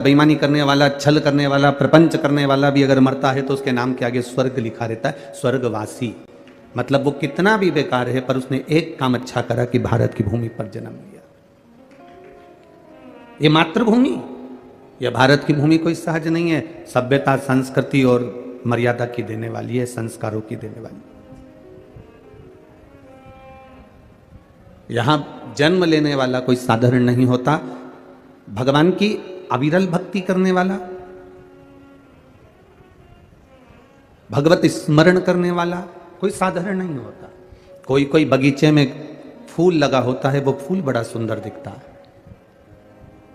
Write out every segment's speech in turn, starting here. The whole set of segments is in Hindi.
बेईमानी करने वाला, छल करने वाला, प्रपंच करने वाला भी अगर मरता है तो उसके नाम के आगे स्वर्ग लिखा रहता है, स्वर्गवासी। मतलब वो कितना भी बेकार है पर उसने एक काम अच्छा करा कि भारत की भूमि पर जन्म लिया। ये मातृभूमि, यह भारत की भूमि कोई सहज नहीं है, सभ्यता, संस्कृति और मर्यादा की देने वाली है, संस्कारों की देने वाली। यहां जन्म लेने वाला कोई साधारण नहीं होता। भगवान की अविरल भक्ति करने वाला, भगवत स्मरण करने वाला कोई साधारण नहीं होता। कोई कोई बगीचे में फूल लगा होता है, वो फूल बड़ा सुंदर दिखता है,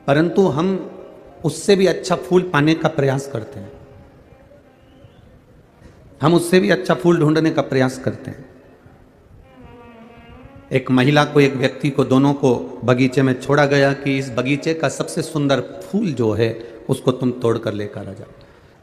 परंतु हम उससे भी अच्छा फूल पाने का प्रयास करते हैं, हम उससे भी अच्छा फूल ढूंढने का प्रयास करते हैं। एक महिला को, एक व्यक्ति को, दोनों को बगीचे में छोड़ा गया कि इस बगीचे का सबसे सुंदर फूल जो है उसको तुम तोड़ कर लेकर आ जाओ।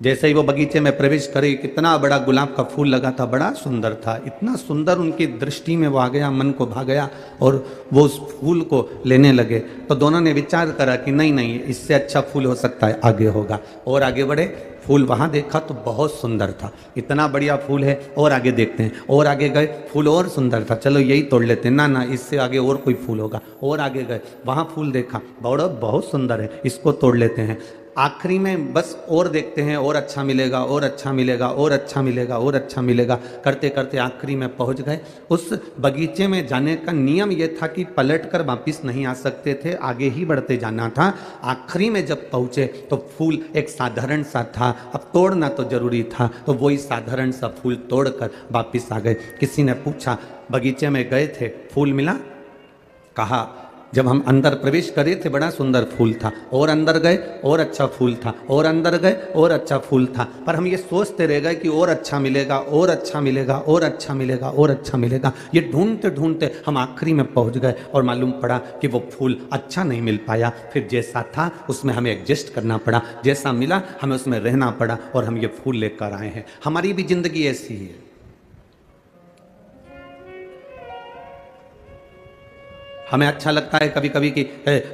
जैसे ही वो बगीचे में प्रवेश करे, कितना बड़ा गुलाब का फूल लगा था, बड़ा सुंदर था, इतना सुंदर उनकी दृष्टि में वो आ गया, मन को भा गया और वो उस फूल को लेने लगे। तो दोनों ने विचार करा कि नहीं नहीं, इससे अच्छा फूल हो सकता है आगे होगा, और आगे बढ़े। फूल वहाँ देखा तो बहुत सुंदर था, इतना बढ़िया फूल है, और आगे देखते हैं। और आगे गए, फूल और सुंदर था, चलो यही तोड़ लेते हैं, ना ना इससे आगे और कोई फूल होगा। और आगे गए, वहाँ फूल देखा, बड़ा बहुत सुंदर है, इसको तोड़ लेते हैं। आखिरी में बस और देखते हैं, और अच्छा मिलेगा, और अच्छा मिलेगा, और अच्छा मिलेगा, और अच्छा मिलेगा, करते करते आखिरी में पहुंच गए। उस बगीचे में जाने का नियम यह था कि पलट कर वापिस नहीं आ सकते थे, आगे ही बढ़ते जाना था। आखिरी में जब पहुंचे तो फूल एक साधारण सा था, अब तोड़ना तो जरूरी था, तो वही साधारण सा फूल तोड़कर वापिस आ गए। किसी ने पूछा, बगीचे में गए थे, फूल मिला? कहा, जब हम अंदर प्रवेश करे थे बड़ा सुंदर फूल था, और अंदर गए और अच्छा फूल था, और अंदर गए और अच्छा फूल था, पर हम ये सोचते रह गए कि और अच्छा मिलेगा, और अच्छा मिलेगा, और अच्छा मिलेगा, और अच्छा मिलेगा। ये ढूंढते ढूंढते हम आखिरी में पहुंच गए और मालूम पड़ा कि वो फूल अच्छा नहीं मिल पाया। फिर जैसा था उसमें हमें एडजस्ट करना पड़ा, जैसा मिला हमें उसमें रहना पड़ा, और हम ये फूल लेकर आए हैं। हमारी भी जिंदगी ऐसी ही है। हमें अच्छा लगता है कभी कभी कि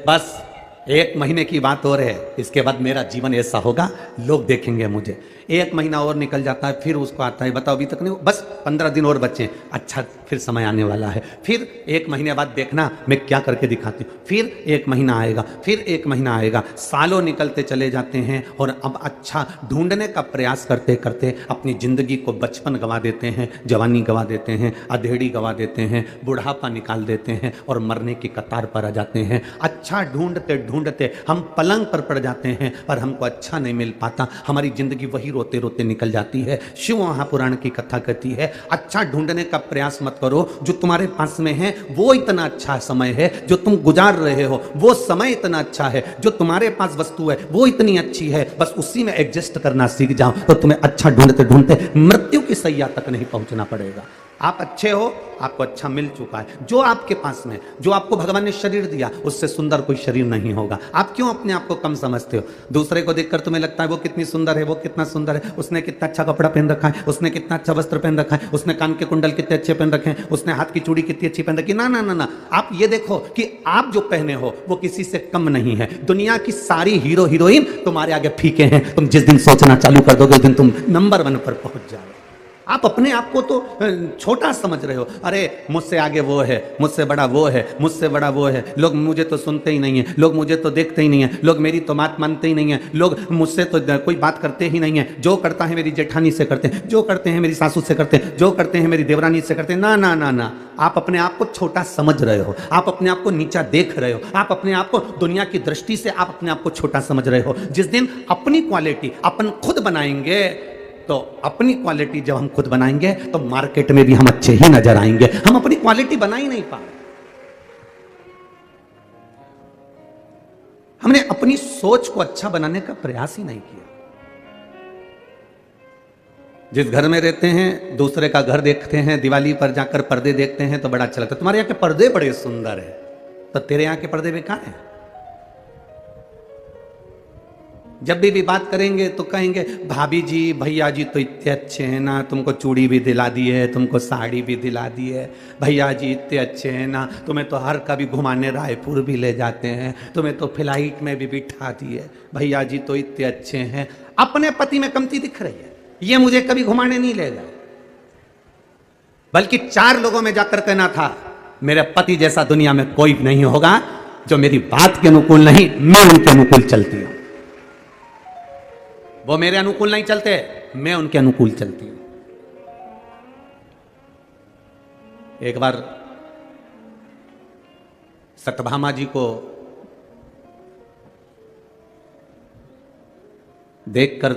बस 1 महीने की बात और है, इसके बाद मेरा जीवन ऐसा होगा, लोग देखेंगे मुझे। 1 महीना और निकल जाता है, फिर उसको आता है, बताओ अभी तक नहीं, बस 15 दिन और बचे, अच्छा फिर समय आने वाला है, फिर 1 महीने बाद देखना मैं क्या करके दिखाती हूँ। फिर 1 महीना आएगा, फिर 1 महीना आएगा, सालों निकलते चले जाते हैं, और अब अच्छा ढूंढने का प्रयास करते करते अपनी जिंदगी को बचपन गंवा देते हैं, जवानी गंवा देते हैं, अधेड़ी गंवा देते हैं, बुढ़ापा निकाल देते हैं, और मरने की कतार पर आ जाते हैं। अच्छा ढूंढते ढूंढते हम पलंग पर पड़ जाते हैं, पर हमको अच्छा नहीं मिल पाता, हमारी जिंदगी वही रोते रोते निकल जाती है। शिव महापुराण की कथा कहती है, अच्छा ढूंढने का प्रयास मत करो, जो तुम्हारे पास में है वो इतना अच्छा समय है, जो तुम गुजार रहे हो वो समय इतना अच्छा है, जो तुम्हारे पास वस्तु है वो इतनी अच्छी है, बस उसी में एडजस्ट करना सीख जाओ, तो तुम्हें अच्छा ढूंढते ढूंढते मृत्यु की सैया तक नहीं पहुंचना पड़ेगा। आप अच्छे हो, आपको अच्छा मिल चुका है, जो आपके पास में, जो आपको भगवान ने शरीर दिया, उससे सुंदर कोई शरीर नहीं होगा। आप क्यों अपने आप को कम समझते हो? दूसरे को देखकर तुम्हें लगता है वो कितनी सुंदर है, वो कितना सुंदर है, उसने कितना अच्छा कपड़ा पहन रखा है, उसने कितना अच्छा वस्त्र पहन रखा है, उसने कान के कुंडल कितने अच्छे पहन रखे हैं, उसने हाथ की चूड़ी कितनी अच्छी पहन रखी। ना ना ना ना, आप ये देखो कि आप जो पहने हो वो किसी से कम नहीं है। दुनिया की सारी हीरो हीरोइन तुम्हारे आगे फीके हैं। तुम जिस दिन सोचना चालू कर दोगे उस दिन तुम नंबर 1 पर पहुंच जाओगे। आप अपने आप को तो छोटा समझ रहे हो, अरे मुझसे आगे वो है, मुझसे बड़ा वो है, मुझसे बड़ा वो है, लोग मुझे तो सुनते ही नहीं है, लोग मुझे तो देखते ही नहीं है, लोग मेरी तो बात मानते ही नहीं है, लोग मुझसे तो कोई बात करते ही नहीं है, जो करता है मेरी जेठानी से करते हैं, जो करते हैं मेरी सासू से करते हैं, जो करते हैं मेरी देवरानी से करते हैं। ना ना ना ना, आप अपने आप को छोटा समझ रहे हो, आप अपने आप को नीचा देख रहे हो, आप अपने आप को दुनिया की दृष्टि से आप अपने आप को छोटा समझ रहे हो। जिस दिन अपनी क्वालिटी अपन खुद बनाएंगे, तो अपनी क्वालिटी जब हम खुद बनाएंगे तो मार्केट में भी हम अच्छे ही नजर आएंगे। हम अपनी क्वालिटी बना ही नहीं पा रहे, हमने अपनी सोच को अच्छा बनाने का प्रयास ही नहीं किया। जिस घर में रहते हैं दूसरे का घर देखते हैं, दिवाली पर जाकर पर्दे देखते हैं तो बड़ा अच्छा लगता है, तुम्हारे यहाँ के पर्दे बड़े सुंदर है, तो तेरे यहाँ के पर्दे बेकार हैं। जब भी बात करेंगे तो कहेंगे भाभी जी भैया जी तो इतने अच्छे हैं ना, तुमको चूड़ी भी दिला दी है, तुमको साड़ी भी दिला दी है, भैया जी इतने अच्छे हैं ना, तुम्हें तो हर कभी घुमाने रायपुर भी ले जाते हैं, तुम्हें तो फ्लाइट में भी बिठा दिए, भैया जी तो इतने अच्छे हैं। अपने पति में कमती दिख रही है, ये मुझे कभी घुमाने नहीं ले गए, बल्कि 4 लोगों में जाकर कहना था मेरे पति जैसा दुनिया में कोई नहीं होगा, जो मेरी बात के अनुकूल नहीं, मैं उनके अनुकूल चलती हूं। वो मेरे अनुकूल नहीं चलते, मैं उनके अनुकूल चलती हूं। एक बार सत्यभामा जी को देखकर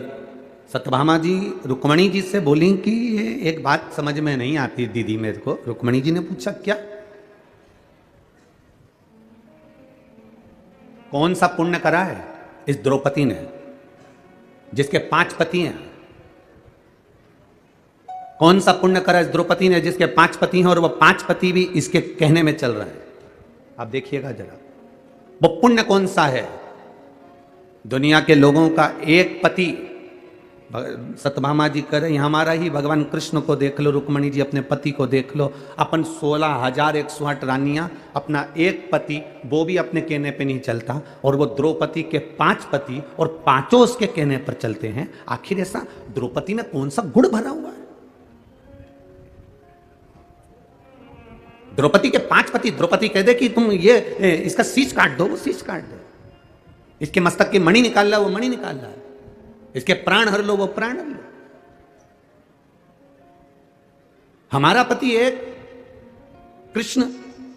सत्यभामा जी रुक्मणी जी से बोली कि ये एक बात समझ में नहीं आती दीदी मेरे को। रुक्मणी जी ने पूछा क्या? कौन सा पुण्य करा है इस द्रौपदी ने जिसके 5 पति हैं? कौन सा पुण्य करा इस द्रौपदी ने जिसके 5 पति हैं और वह 5 पति भी इसके कहने में चल रहे हैं? आप देखिएगा जरा, वो पुण्य कौन सा है? दुनिया के लोगों का एक पति, सत्यभामा जी कह रहे हैं हमारा ही भगवान कृष्ण को देख लो, रुक्मणी जी अपने पति को देख लो, अपन 16,108 रानियां, अपना एक पति वो भी अपने कहने पे नहीं चलता, और वो द्रौपदी के 5 पति और पांचों उसके कहने पर चलते हैं। आखिर ऐसा द्रौपदी में कौन सा गुण भरा हुआ है? द्रौपदी के 5 पति, द्रौपदी कह दे कि तुम ये इसका शीश काट दो, वो शीश काट दे, इसके मस्तक की मणि निकाल ला, वो मणि निकाल ला, इसके प्राण हर लो, वो प्राण हर लो। हमारा पति एक कृष्ण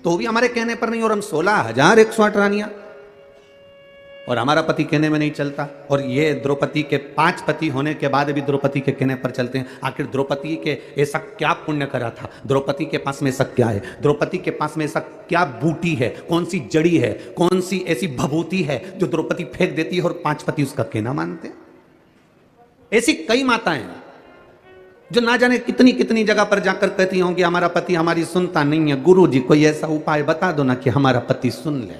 तो भी हमारे कहने पर नहीं, और हम 16,108 रानियां, और हमारा पति कहने में नहीं चलता। और ये द्रौपदी के 5 पति होने के बाद भी द्रौपदी के कहने पर चलते हैं। आखिर द्रौपदी के ऐसा क्या पुण्य करा था? द्रौपदी के पास में ऐसा क्या है? द्रौपदी के पास में ऐसा क्या बूटी है? कौन सी जड़ी है? कौन सी ऐसी भभूति है जो द्रौपदी फेंक देती है और 5 पति उसका कहना मानते हैं? ऐसी कई माताएं जो ना जाने कितनी कितनी जगह पर जाकर कहती होंगी हमारा पति हमारी सुनता नहीं है, गुरु जी कोई ऐसा उपाय बता दो ना कि हमारा पति सुन ले।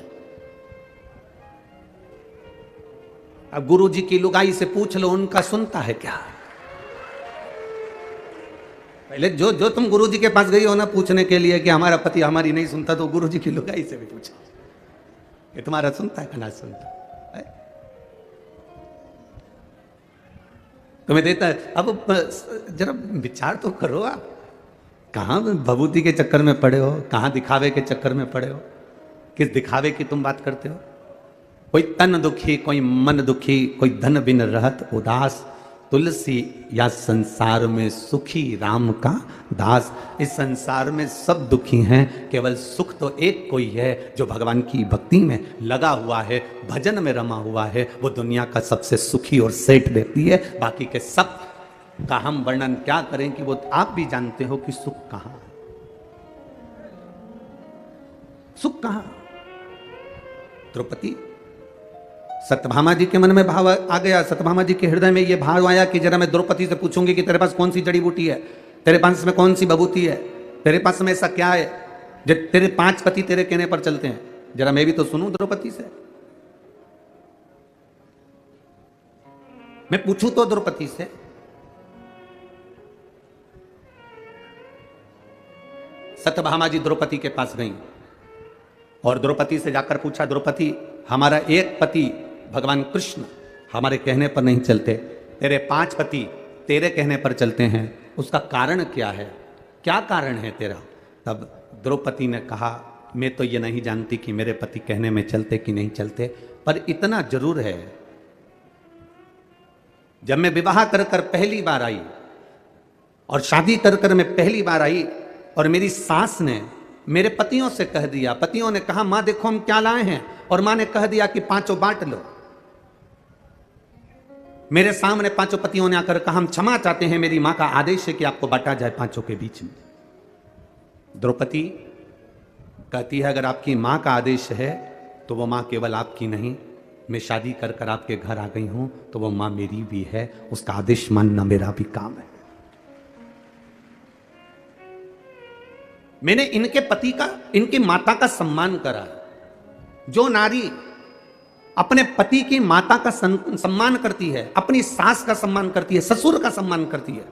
अब गुरु जी की लुगाई से पूछ लो उनका सुनता है क्या? पहले जो तुम गुरु जी के पास गई हो ना पूछने के लिए कि हमारा पति हमारी नहीं सुनता, तो गुरु जी की लुगाई से भी पूछो कि तुम्हारा सुनता है कि ना सुनता है? तुम्हें देता है। अब जरा विचार तो करो, आप कहां भभूति के चक्कर में पड़े हो, कहां दिखावे के चक्कर में पड़े हो? किस दिखावे की तुम बात करते हो? कोई तन दुखी, कोई मन दुखी, कोई धन बिन रहत उदास, तुलसी या संसार में सुखी राम का दास। इस संसार में सब दुखी हैं, केवल सुख तो एक कोई है जो भगवान की भक्ति में लगा हुआ है, भजन में रमा हुआ है, वो दुनिया का सबसे सुखी और सेठ व्यक्ति है। बाकी के सब का हम वर्णन क्या करें कि वो आप भी जानते हो कि सुख कहां, सुख कहां। द्रौपदी, सत्यभामा जी के मन में भाव आ गया, सत्यभामा जी के हृदय में यह भाव आया कि जरा मैं द्रौपदी से पूछूंगी कि तेरे पास कौन सी जड़ी बूटी है, तेरे पास में कौन सी भभूति है, तेरे पास में ऐसा क्या है जो तेरे 5 पति तेरे कहने पर चलते हैं, जरा मैं भी तो सुनूं द्रौपदी से। मैं पूछूं तो द्रौपदी से। सत्यभामा जी द्रौपदी के पास गई और द्रौपदी से जाकर पूछा, द्रौपदी हमारा एक पति भगवान कृष्ण हमारे कहने पर नहीं चलते, तेरे 5 पति तेरे कहने पर चलते हैं, उसका कारण क्या है? क्या कारण है तेरा? तब द्रौपदी ने कहा, मैं तो ये नहीं जानती कि मेरे पति कहने में चलते कि नहीं चलते, पर इतना जरूर है, जब मैं विवाह कर कर पहली बार आई और शादी कर कर मैं पहली बार आई और मेरी सास ने मेरे पतियों से कह दिया, पतियों ने कहा मां देखो हम क्या लाए हैं, और मां ने कह दिया कि 5 बांट लो। मेरे सामने 5 पतियों ने आकर कहा हम क्षमा चाहते हैं, मेरी मां का आदेश है कि आपको बांटा जाए 5 के बीच में। द्रौपदी कहती है अगर आपकी मां का आदेश है तो वो मां केवल आपकी नहीं, मैं शादी कर कर आपके घर आ गई हूं तो वो मां मेरी भी है, उसका आदेश मानना मेरा भी काम है। मैंने इनके पति का, इनकी माता का सम्मान करा। जो नारी अपने पति की माता का सम्मान करती है, अपनी सास का सम्मान करती है, ससुर का सम्मान करती है,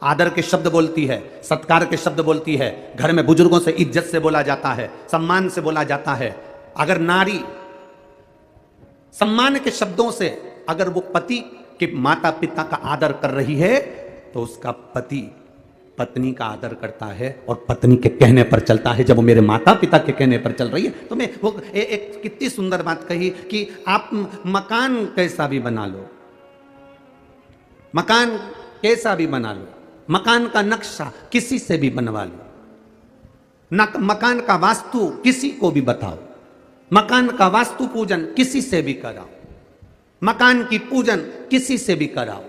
आदर के शब्द बोलती है, सत्कार के शब्द बोलती है, घर में बुजुर्गों से इज्जत से बोला जाता है, सम्मान से बोला जाता है। अगर नारी सम्मान के शब्दों से अगर वो पति के माता पिता का आदर कर रही है तो उसका पति पत्नी का आदर करता है और पत्नी के कहने पर चलता है। जब वो मेरे माता पिता के कहने पर चल रही है तो मैं वो एक कितनी सुंदर बात कही कि आप मकान कैसा भी बना लो, मकान कैसा भी बना लो, मकान का नक्शा किसी से भी बनवा लो, मकान का वास्तु किसी को भी बताओ, मकान का वास्तु पूजन किसी से भी कराओ, मकान की पूजन किसी से भी कराओ,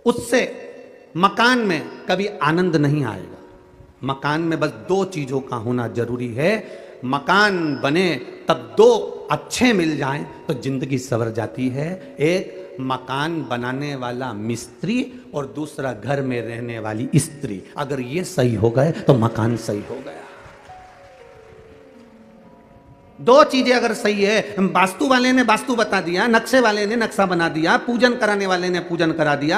उससे मकान में कभी आनंद नहीं आएगा। मकान में बस दो चीजों का होना जरूरी है। मकान बने तब दो अच्छे मिल जाएं तो जिंदगी सवर जाती है। एक मकान बनाने वाला मिस्त्री और दूसरा घर में रहने वाली स्त्री। अगर ये सही हो गए तो मकान सही हो गया। दो चीजें अगर सही है, वास्तु वाले ने वास्तु बता दिया, नक्शे वाले ने नक्शा बना दिया, पूजन कराने वाले ने पूजन करा दिया,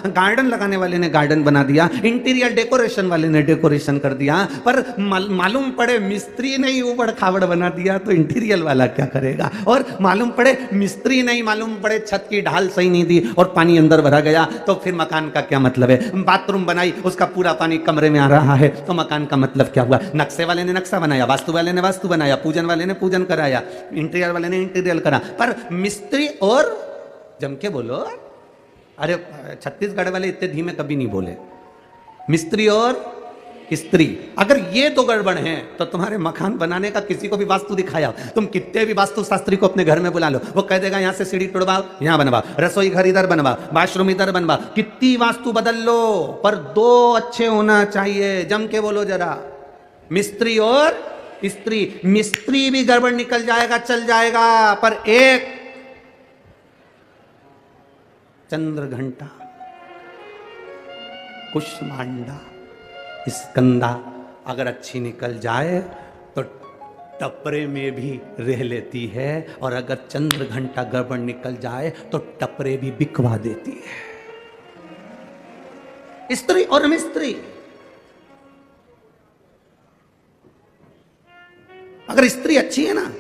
गार्डन लगाने वाले ने गार्डन बना दिया, इंटीरियर डेकोरेशन वाले ने डेकोरेशन कर दिया, पर मालूम पड़े मिस्त्री ने ही ऊबड़ खाबड़ बना दिया तो इंटीरियर वाला क्या करेगा। और मालूम पड़े मिस्त्री नहीं, मालूम पड़े छत की ढाल सही नहीं दी और पानी अंदर भरा गया तो फिर मकान का क्या मतलब है। बाथरूम बनाई, उसका पूरा पानी कमरे में आ रहा है तो मकान का मतलब क्या हुआ। नक्शे वाले ने नक्शा बनाया, वास्तु वाले ने वास्तु बनाया, पूजन वाले ने पूजन कराया, इंटीरियर वाले ने इंटीरियर करा, पर मिस्त्री और जम के बोलो। अरे छत्तीसगढ़ वाले इतने धीमे कभी नहीं बोले। मिस्त्री और स्त्री, अगर ये दो गड़बड़ हैं तो तुम्हारे मकान बनाने का किसी को भी वास्तु दिखाया, तुम कितने भी वास्तु शास्त्री को अपने घर में बुला लो, वो कह देगा यहां से सीढ़ी तोड़वाओ, यहां बनवाओ, रसोई घर इधर बनवाओ, वॉशरूम इधर बनवाओ, कितनी वास्तु बदल लो, पर दो अच्छे होना चाहिए। जम के बोलो जरा, मिस्त्री और स्त्री। मिस्त्री भी गड़बड़ निकल जाएगा, चल जाएगा, पर एक चंद्र घंटा, कुष्मांडा, स्कंदा अगर अच्छी निकल जाए तो टपरे में भी रह लेती है, और अगर चंद्र घंटा गड़बड़ निकल जाए तो टपरे भी बिकवा देती है। स्त्री और मिस्त्री, अगर स्त्री अच्छी है ना,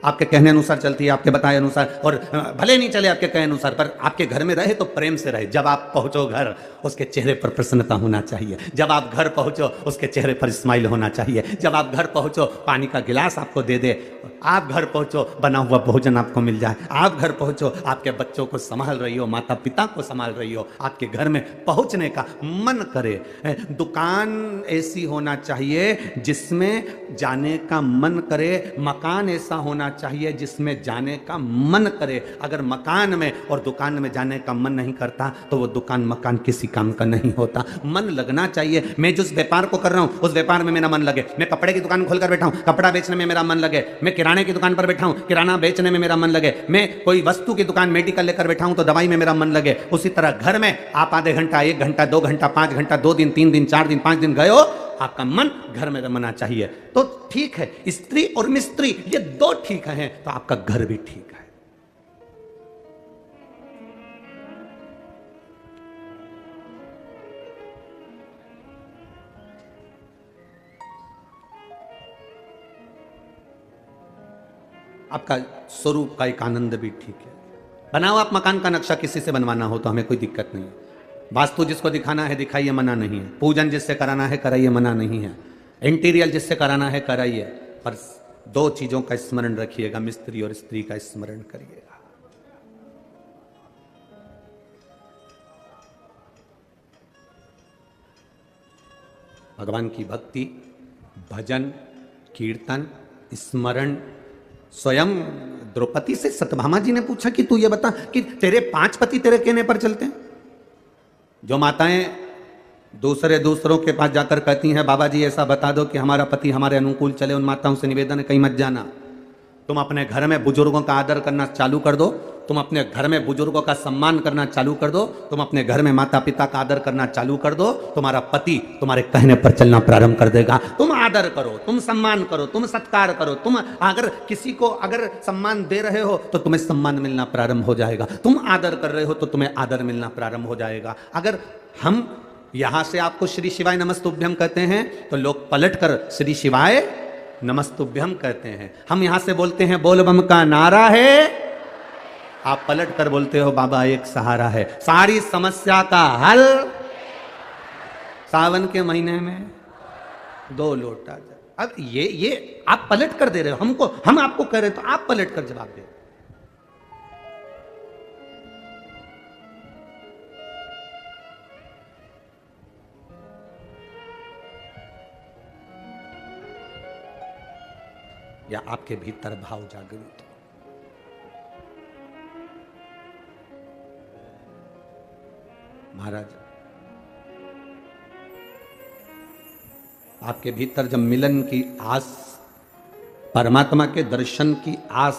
आपके कहने अनुसार चलती है, आपके बताए अनुसार, और भले नहीं चले आपके कहने अनुसार, पर आपके घर में रहे तो प्रेम से रहे। जब आप पहुंचो घर, उसके चेहरे पर प्रसन्नता होना चाहिए। जब आप घर पहुंचो, उसके चेहरे पर स्माइल होना चाहिए। जब आप घर पहुंचो, पानी का गिलास आपको दे दे। आप घर पहुंचो, बना हुआ भोजन आपको मिल जाए। आप घर पहुंचो, आपके बच्चों को संभाल रही हो, माता पिता को संभाल रही हो, आपके घर में पहुंचने का मन करे। दुकान ऐसी होना चाहिए जिसमें जाने का मन करे, मकान ऐसा होना चाहिए जिसमें जाने का मन करे। अगर मकान में और दुकान में जाने का मन नहीं करता तो वो दुकान मकान किसी काम का नहीं होता। मन लगना चाहिए। मैं जिस व्यापार को कर रहा हूं उस व्यापार में मेरा मन लगे। मैं कपड़े की दुकान खोलकर बैठा हूं, कपड़ा बेचने में मेरा मन लगे। मैं किराने की दुकान पर बैठा हूं, किराना बेचने में मेरा मन लगे। मैं कोई वस्तु की दुकान मेडिकल लेकर बैठा हूं तो दवाई में मेरा मन लगे। उसी तरह घर में आप आधे घंटा, 1 घंटा, 2 घंटा, 5 घंटा, 2 दिन, 3 दिन, 4 दिन, 5 दिन गए हो, आपका मन घर में रमना चाहिए तो ठीक है। स्त्री और मिस्त्री ये दो ठीक हैं तो आपका घर भी ठीक है। आपका स्वरूप का एक आनंद भी ठीक है। बनाओ आप मकान का नक्शा, किसी से बनवाना हो तो हमें कोई दिक्कत नहीं है। वास्तु जिसको दिखाना है दिखाइए, मना नहीं है। पूजन जिससे कराना है कराइए, मना नहीं है। इंटीरियर जिससे कराना है कराइए, पर दो चीजों का स्मरण रखिएगा, मिस्त्री और स्त्री का स्मरण करिएगा। भगवान की भक्ति, भजन, कीर्तन, स्मरण। स्वयं द्रौपदी से सत्यभामा जी ने पूछा कि तू ये बता कि तेरे 5 पति तेरे कहने पर चलते हैं। जो माताएं दूसरों के पास जाकर कहती हैं बाबा जी ऐसा बता दो कि हमारा पति हमारे अनुकूल चले, उन माताओं से निवेदन है कहीं मत जाना। तुम अपने घर में बुजुर्गों का आदर करना चालू कर दो, तुम अपने घर में बुजुर्गों का सम्मान करना चालू कर दो, तुम अपने घर में माता पिता का आदर करना चालू कर दो, तुम्हारा पति तुम्हारे कहने पर चलना प्रारंभ कर देगा। तुम आदर करो, तुम सम्मान करो, तुम सत्कार करो, तुम अगर किसी को अगर सम्मान दे रहे हो तो तुम्हें सम्मान मिलना प्रारंभ हो जाएगा, तुम आदर कर रहे हो तो तुम्हें आदर मिलना प्रारंभ हो जाएगा। अगर हम यहां से आपको श्री शिवाय नमस्तुभ्यम कहते हैं तो लोग पलट कर श्री शिवाय नमस्तुभ्यम कहते हैं। हम यहां से बोलते हैं बोल बम का नारा है, आप पलट कर बोलते हो बाबा एक सहारा है। सारी समस्या का हल सावन के महीने में 2 लोटा जल। अब ये आप पलट कर दे रहे हो हमको, हम आपको कह रहे हो तो आप पलट कर जवाब दे। या आपके भीतर भाव जागृत हो। महाराज आपके भीतर जब मिलन की आस, परमात्मा के दर्शन की आस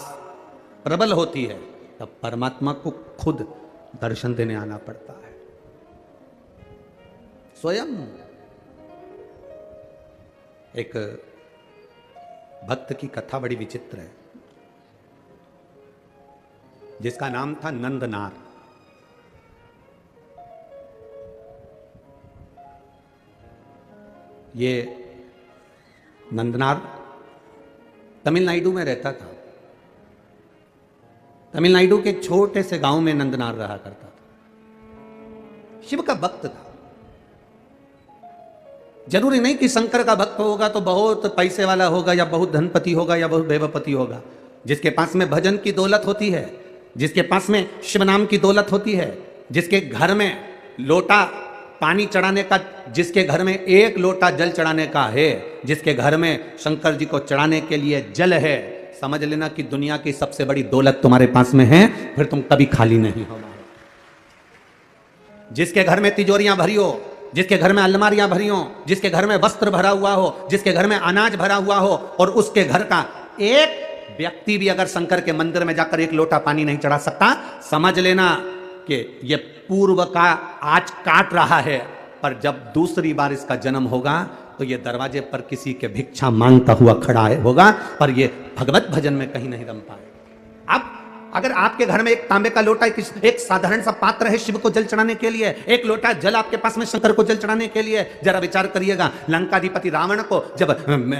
प्रबल होती है तब परमात्मा को खुद दर्शन देने आना पड़ता है स्वयं। एक भक्त की कथा बड़ी विचित्र है जिसका नाम था नंदनार। ये नंदनार तमिलनाडु में रहता था। तमिलनाडु के एक छोटे से गांव में नंदनार रहा करता था। शिव का भक्त था। जरूरी नहीं कि शंकर का भक्त होगा तो बहुत पैसे वाला होगा या बहुत धनपति होगा या बहुत वैभवपति होगा। जिसके पास में भजन की दौलत होती है, जिसके पास में शिव नाम की दौलत होती है, जिसके घर में लोटा पानी चढ़ाने का, जिसके घर में 1 लोटा जल चढ़ाने का है, जिसके घर में शंकर जी को चढ़ाने के लिए जल है, समझ लेना कि दुनिया की सबसे बड़ी दौलत तुम्हारे पास में है, फिर तुम कभी खाली नहीं होना। जिसके घर में तिजोरियां भरी हो, जिसके घर में अलमारियां भरी हो, जिसके घर में वस्त्र भरा हुआ हो, जिसके घर में अनाज भरा हुआ हो, और उसके घर का एक व्यक्ति भी अगर शंकर के मंदिर में जाकर 1 लोटा पानी नहीं चढ़ा सकता, समझ लेना कि ये पूर्व का आज काट रहा है, पर जब दूसरी बार इसका जन्म होगा तो ये दरवाजे पर किसी के भिक्षा मांगता हुआ खड़ा होगा, पर ये भगवत भजन में कहीं नहीं रम पाएगा। अब अगर आपके घर में एक तांबे का लोटा, एक साधारण सा पात्र है शिव को जल चढ़ाने के लिए, 1 लोटा जल आपके पास में शंकर को जल चढ़ाने के लिए, जरा विचार करिएगा। लंकाधिपति रावण को जब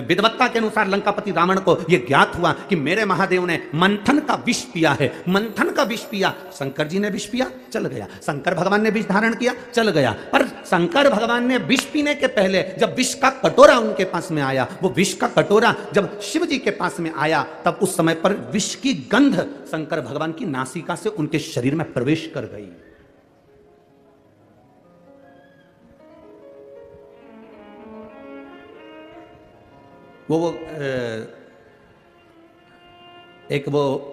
विद्वत्ता के अनुसार लंकापति रावण को यह ज्ञात हुआ कि मेरे महादेव ने मंथन का विष पिया है, मंथन का विष पिया, शंकर जी ने विष पिया, चल गया। शंकर भगवान ने विष धारण किया, चल गया। पर शंकर भगवान ने विष पीने के पहले जब विष का कटोरा उनके पास में आया, वो विष का कटोरा जब शिव जी के पास में आया, तब उस समय पर विष की गंध शंकर भगवान की नासिका से उनके शरीर में प्रवेश कर गई। वो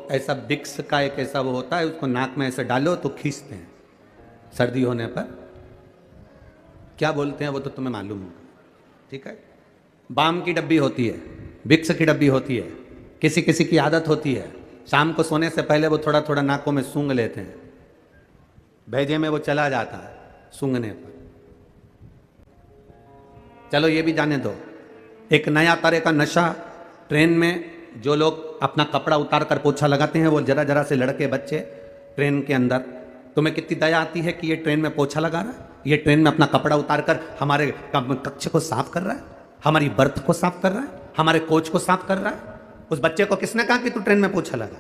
ऐसा विक्स का एक ऐसा वो होता है, उसको नाक में ऐसे डालो तो खींचते हैं सर्दी होने पर। क्या बोलते हैं वो तो तुम्हें मालूम होगा, ठीक है। बाम की डब्बी होती है, विक्स की डब्बी होती है। किसी किसी की आदत होती है शाम को सोने से पहले वो थोड़ा थोड़ा नाकों में सूंघ लेते हैं, भेजे में वो चला जाता है सूंघने पर। चलो ये भी जाने दो, एक नया तरह का नशा ट्रेन में जो लोग अपना कपड़ा उतार कर पोछा लगाते हैं, वो जरा जरा से लड़के बच्चे ट्रेन के अंदर, तुम्हें कितनी दया आती है कि ये ट्रेन में पोछा लगा रहा है, ये ट्रेन में अपना कपड़ा उतार कर हमारे कक्ष को साफ कर रहा है, हमारी बर्थ को साफ कर रहा है, हमारे कोच को साफ कर रहा है। उस बच्चे को किसने कहा कि तू ट्रेन में पोछा लगा?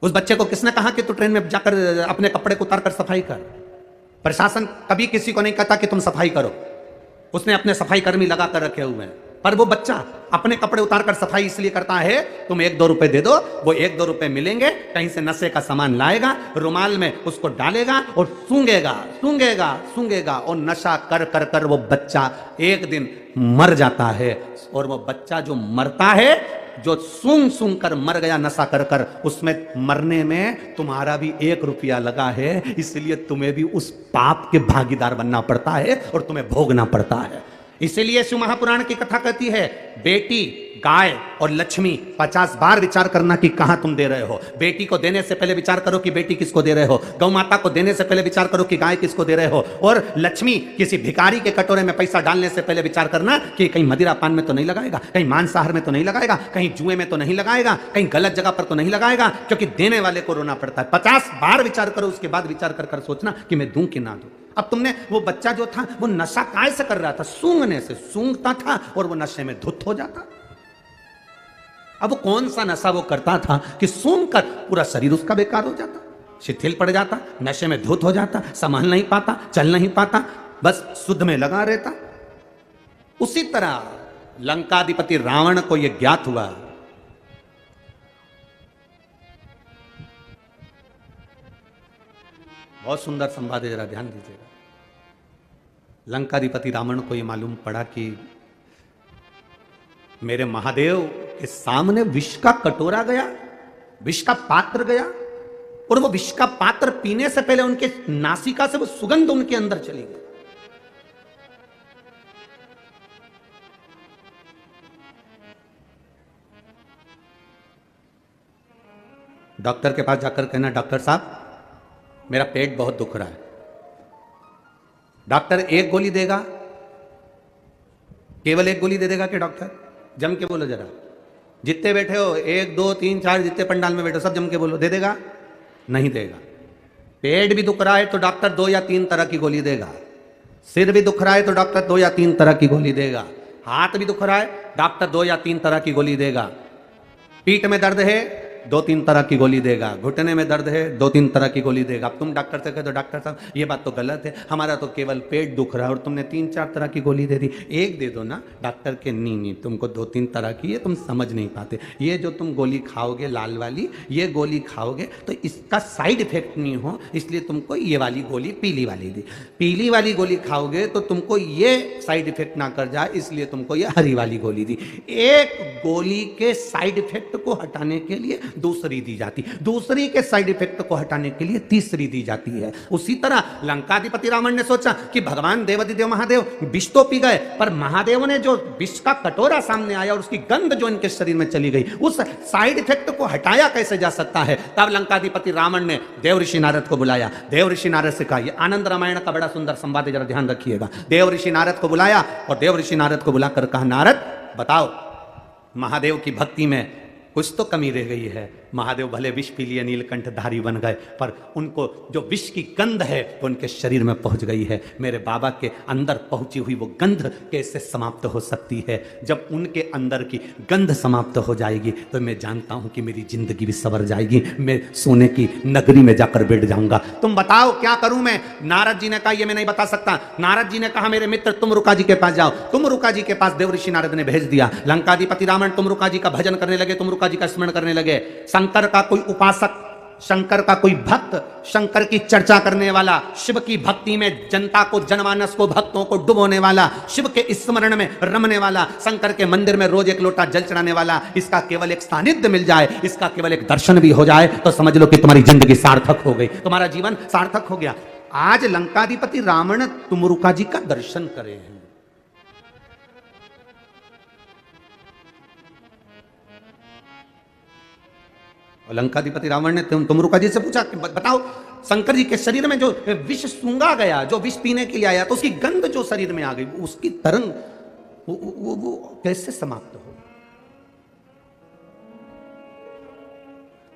उस बच्चे को किसने कहा कि तू ट्रेन में जाकर अपने कपड़े को उतार कर सफाई कर? प्रशासन कभी किसी को नहीं कहता कि तुम सफाई करो, उसने अपने सफाई कर्मी लगा कर रखे हुए हैं। पर वो बच्चा अपने कपड़े उतार कर सफाई इसलिए करता है, तुम 1-2 रुपए दे दो, वो 1-2 रुपए मिलेंगे, कहीं से नशे का सामान लाएगा, रुमाल में उसको डालेगा और सूंघेगा सूंघेगा सूंघेगा, और नशा कर कर कर वो बच्चा एक दिन मर जाता है। और वो बच्चा जो मरता है, जो सूंघ सूंघ कर मर गया नशा कर कर, उसमें मरने में तुम्हारा भी 1 रुपया लगा है, इसलिए तुम्हें भी उस पाप के भागीदार बनना पड़ता है और तुम्हें भोगना पड़ता है। इसीलिए शिव महापुराण की कथा कहती है, बेटी गाय और लक्ष्मी 50 बार विचार करना कि कहां तुम दे रहे हो। बेटी को देने से पहले विचार करो कि बेटी किसको दे रहे हो। गौ माता को देने से पहले विचार करो कि गाय किसको दे रहे हो। और लक्ष्मी, किसी भिखारी के कटोरे में पैसा डालने से पहले विचार करना कि कहीं मदिरा पान में तो नहीं लगाएगा, कहीं मांसाहार में तो नहीं लगाएगा, कहीं जुए में तो नहीं लगाएगा, कहीं गलत जगह पर तो नहीं लगाएगा, क्योंकि देने वाले को रोना पड़ता है। 50 बार विचार करो, उसके बाद विचार कर सोचना कि मैं दूं कि ना दूं। अब तुमने, वो बच्चा जो था वो नशा काय से कर रहा था? सूंघने से। सूंघता था और वो नशे में धुत हो जाता। अब वो कौन सा नशा वो करता था कि सूंघ कर पूरा शरीर उसका बेकार हो जाता, शिथिल पड़ जाता, नशे में धुत हो जाता, संभाल नहीं पाता, चल नहीं पाता, बस शुद्ध में लगा रहता। उसी तरह लंकाधिपति रावण को यह ज्ञात हुआ बहुत सुंदर संवाद है, जरा ध्यान दीजिएगा। लंकाधिपति रावण को यह मालूम पड़ा कि मेरे महादेव के सामने विष का कटोरा गया, विष का पात्र गया, और वो विष का पात्र पीने से पहले उनके नासिका से वो सुगंध उनके अंदर चली गई। डॉक्टर के पास जाकर कहना, डॉक्टर साहब मेरा पेट बहुत दुख रहा है। डॉक्टर एक गोली देगा, केवल एक गोली दे देगा कि डॉक्टर? जम के बोलो जरा, जितने बैठे हो, 1 2 3 4, जितने पंडाल में बैठे हो सब जम के बोलो, दे देगा? नहीं देगा। पेट भी दुख रहा है तो डॉक्टर 2 या 3 तरह की गोली देगा। सिर भी दुख रहा है तो डॉक्टर 2 या 3 तरह की गोली देगा। हाथ भी दुख रहा है, डॉक्टर 2 या 3 तरह की गोली देगा। पीठ में दर्द है, 2-3 तरह की गोली देगा। घुटने में दर्द है, 2-3 तरह की गोली देगा। अब तुम डॉक्टर से कह दो, डॉक्टर साहब ये बात तो गलत है, हमारा तो केवल पेट दुख रहा है और तुमने 3-4 तरह की गोली दे दी। एक दे दो ना। डॉक्टर के नहीं, तुमको 2-3 तरह की, ये तुम समझ नहीं पाते। ये जो तुम गोली खाओगे लाल वाली, ये गोली खाओगे तो इसका साइड इफेक्ट नहीं हो, इसलिए तुमको ये वाली गोली, पीली वाली दी। पीली वाली गोली खाओगे तो तुमको ये साइड इफेक्ट ना कर जाए, इसलिए तुमको ये हरी वाली गोली दी। एक गोली के साइड इफेक्ट को हटाने के लिए दूसरी दी जाती, दूसरी के साइड इफेक्ट को हटाने के लिए तीसरी दी जाती है। उसी तरह लंकाधिपति रावण ने सोचा कि भगवान देवाधिदेव महादेव विष तो पी गए, पर महादेव ने जो विष का कटोरा सामने आया और उसकी गंध जो इनके शरीर में चली गई, उस साइड इफेक्ट को हटाया कैसे जा सकता है? तब लंकाधिपति रावण ने देव ऋषि नारद को बुलाया। देव ऋषि नारद से कहा, यह आनंद रामायण का बड़ा सुंदर संवाद है, जरा ध्यान रखिएगा। देव ऋषि नारद को बुलाया और देव ऋषि नारद को बुलाकर कहा, नारद बताओ, महादेव की भक्ति में कुछ तो कमी रह गई है। महादेव भले विष पी लिए, नीलकंठधारी बन गए, पर उनको जो विष की गंध है वो उनके शरीर में पहुंच गई है। मेरे बाबा के अंदर पहुंची हुई वो गंध कैसे समाप्त हो सकती है? जब उनके अंदर की गंध समाप्त हो जाएगी तो मैं जानता हूं कि मेरी जिंदगी भी संवर जाएगी, मैं सोने की नगरी में जाकर बैठ जाऊंगा। तुम बताओ क्या करूं मैं? नारद जी ने कहा, ये मैं नहीं बता सकता। नारद जी ने कहा, मेरे मित्र तुम रुका जी के पास जाओ। तुम रुका जी के पास देव ऋषि नारद ने भेज दिया। लंकाधिपति रावण तुम रुका जी का भजन करने लगे, तुम रुका जी का स्मरण करने लगे। शंकर का कोई उपासक, शंकर का कोई भक्त, शंकर की चर्चा करने वाला, शिव की भक्ति में जनता को, जनमानस को, भक्तों को डुबोने वाला, शिव के स्मरण में रमने वाला, शंकर के मंदिर में रोज 1 लोटा जल चढ़ाने वाला, इसका केवल एक सानिध्य मिल जाए, इसका केवल एक दर्शन भी हो जाए तो समझ लो कि तुम्हारी जिंदगी सार्थक हो गई, तुम्हारा जीवन सार्थक हो गया। आज लंकाधिपति रावण तुमरुका जी का दर्शन करे हैं। लंकाधिपति रावण ने तुमरुका जी से पूछा कि बताओ, शंकर जी के शरीर में जो विष सूंघा गया, जो विष पीने के लिए आया, तो उसकी गंध जो शरीर में आ गई, उसकी तरंग वो कैसे समाप्त हो?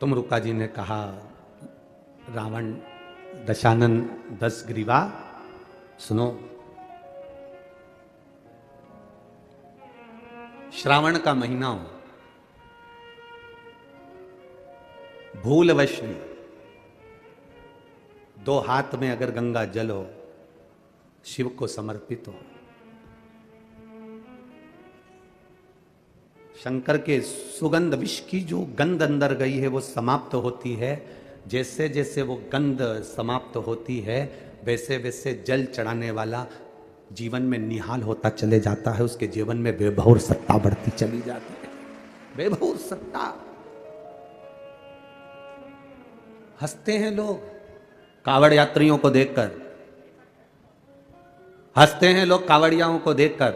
तुमरुका जी ने कहा, रावण दशानन 10 ग्रीवा, सुनो, श्रावण का महीना हो, भूलवश 2 हाथ में अगर गंगा जल हो, शिव को समर्पित हो, शंकर के सुगंध, विष की जो गंध अंदर गई है वो समाप्त होती है। जैसे जैसे वो गंध समाप्त होती है, वैसे वैसे जल चढ़ाने वाला जीवन में निहाल होता चले जाता है, उसके जीवन में बेभौर सत्ता बढ़ती चली जाती है। बेभौर सत्ता। हंसते हैं लोग कावड़ यात्रियों को देखकर, हंसते हैं लोग कावड़ियाओं को देखकर।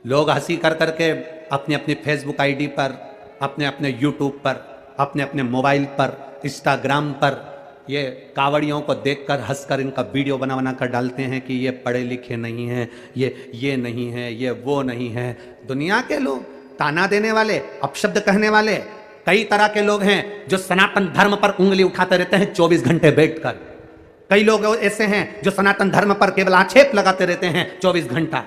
लोग हंसी कर करके अपने अपने फेसबुक आईडी पर, अपने अपने यूट्यूब पर, अपने अपने मोबाइल पर, इंस्टाग्राम पर ये कावड़ियों को देखकर हंसकर इनका वीडियो बना बना कर डालते हैं कि ये पढ़े लिखे नहीं हैं, ये नहीं है, ये वो नहीं है। दुनिया के लोग, ताना देने वाले, अपशब्द कहने वाले, कई तरह के लोग हैं जो सनातन धर्म पर उंगली उठाते रहते हैं 24 घंटे बैठकर। कई लोग ऐसे हैं जो सनातन धर्म पर केवल आक्षेप लगाते रहते हैं 24 घंटा।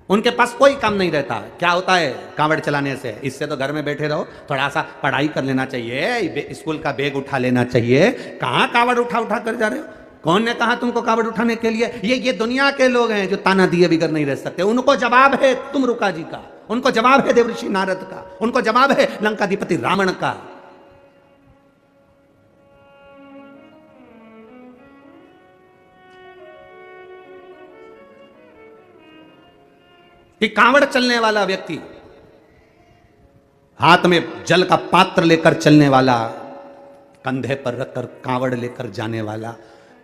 उनके पास कोई काम नहीं रहता। क्या होता है कांवड़ चलाने से? इससे तो घर में बैठे रहो, थोड़ा सा पढ़ाई कर लेना चाहिए, स्कूल का बैग उठा लेना चाहिए। कहाँ कांवड़ उठा उठा कर जा रहे हो? कौन ने कहा तुमको कांवड़ उठाने के लिए? ये दुनिया के लोग हैं जो ताना दिए बिगर नहीं रह सकते। उनको जवाब है तुमरुका जी का, उनको जवाब है देवऋषि नारद का, उनको जवाब है लंकाधिपति रावण का। कि कांवड़ चलने वाला व्यक्ति, हाथ में जल का पात्र लेकर चलने वाला, कंधे पर रखकर कांवड़ लेकर जाने वाला,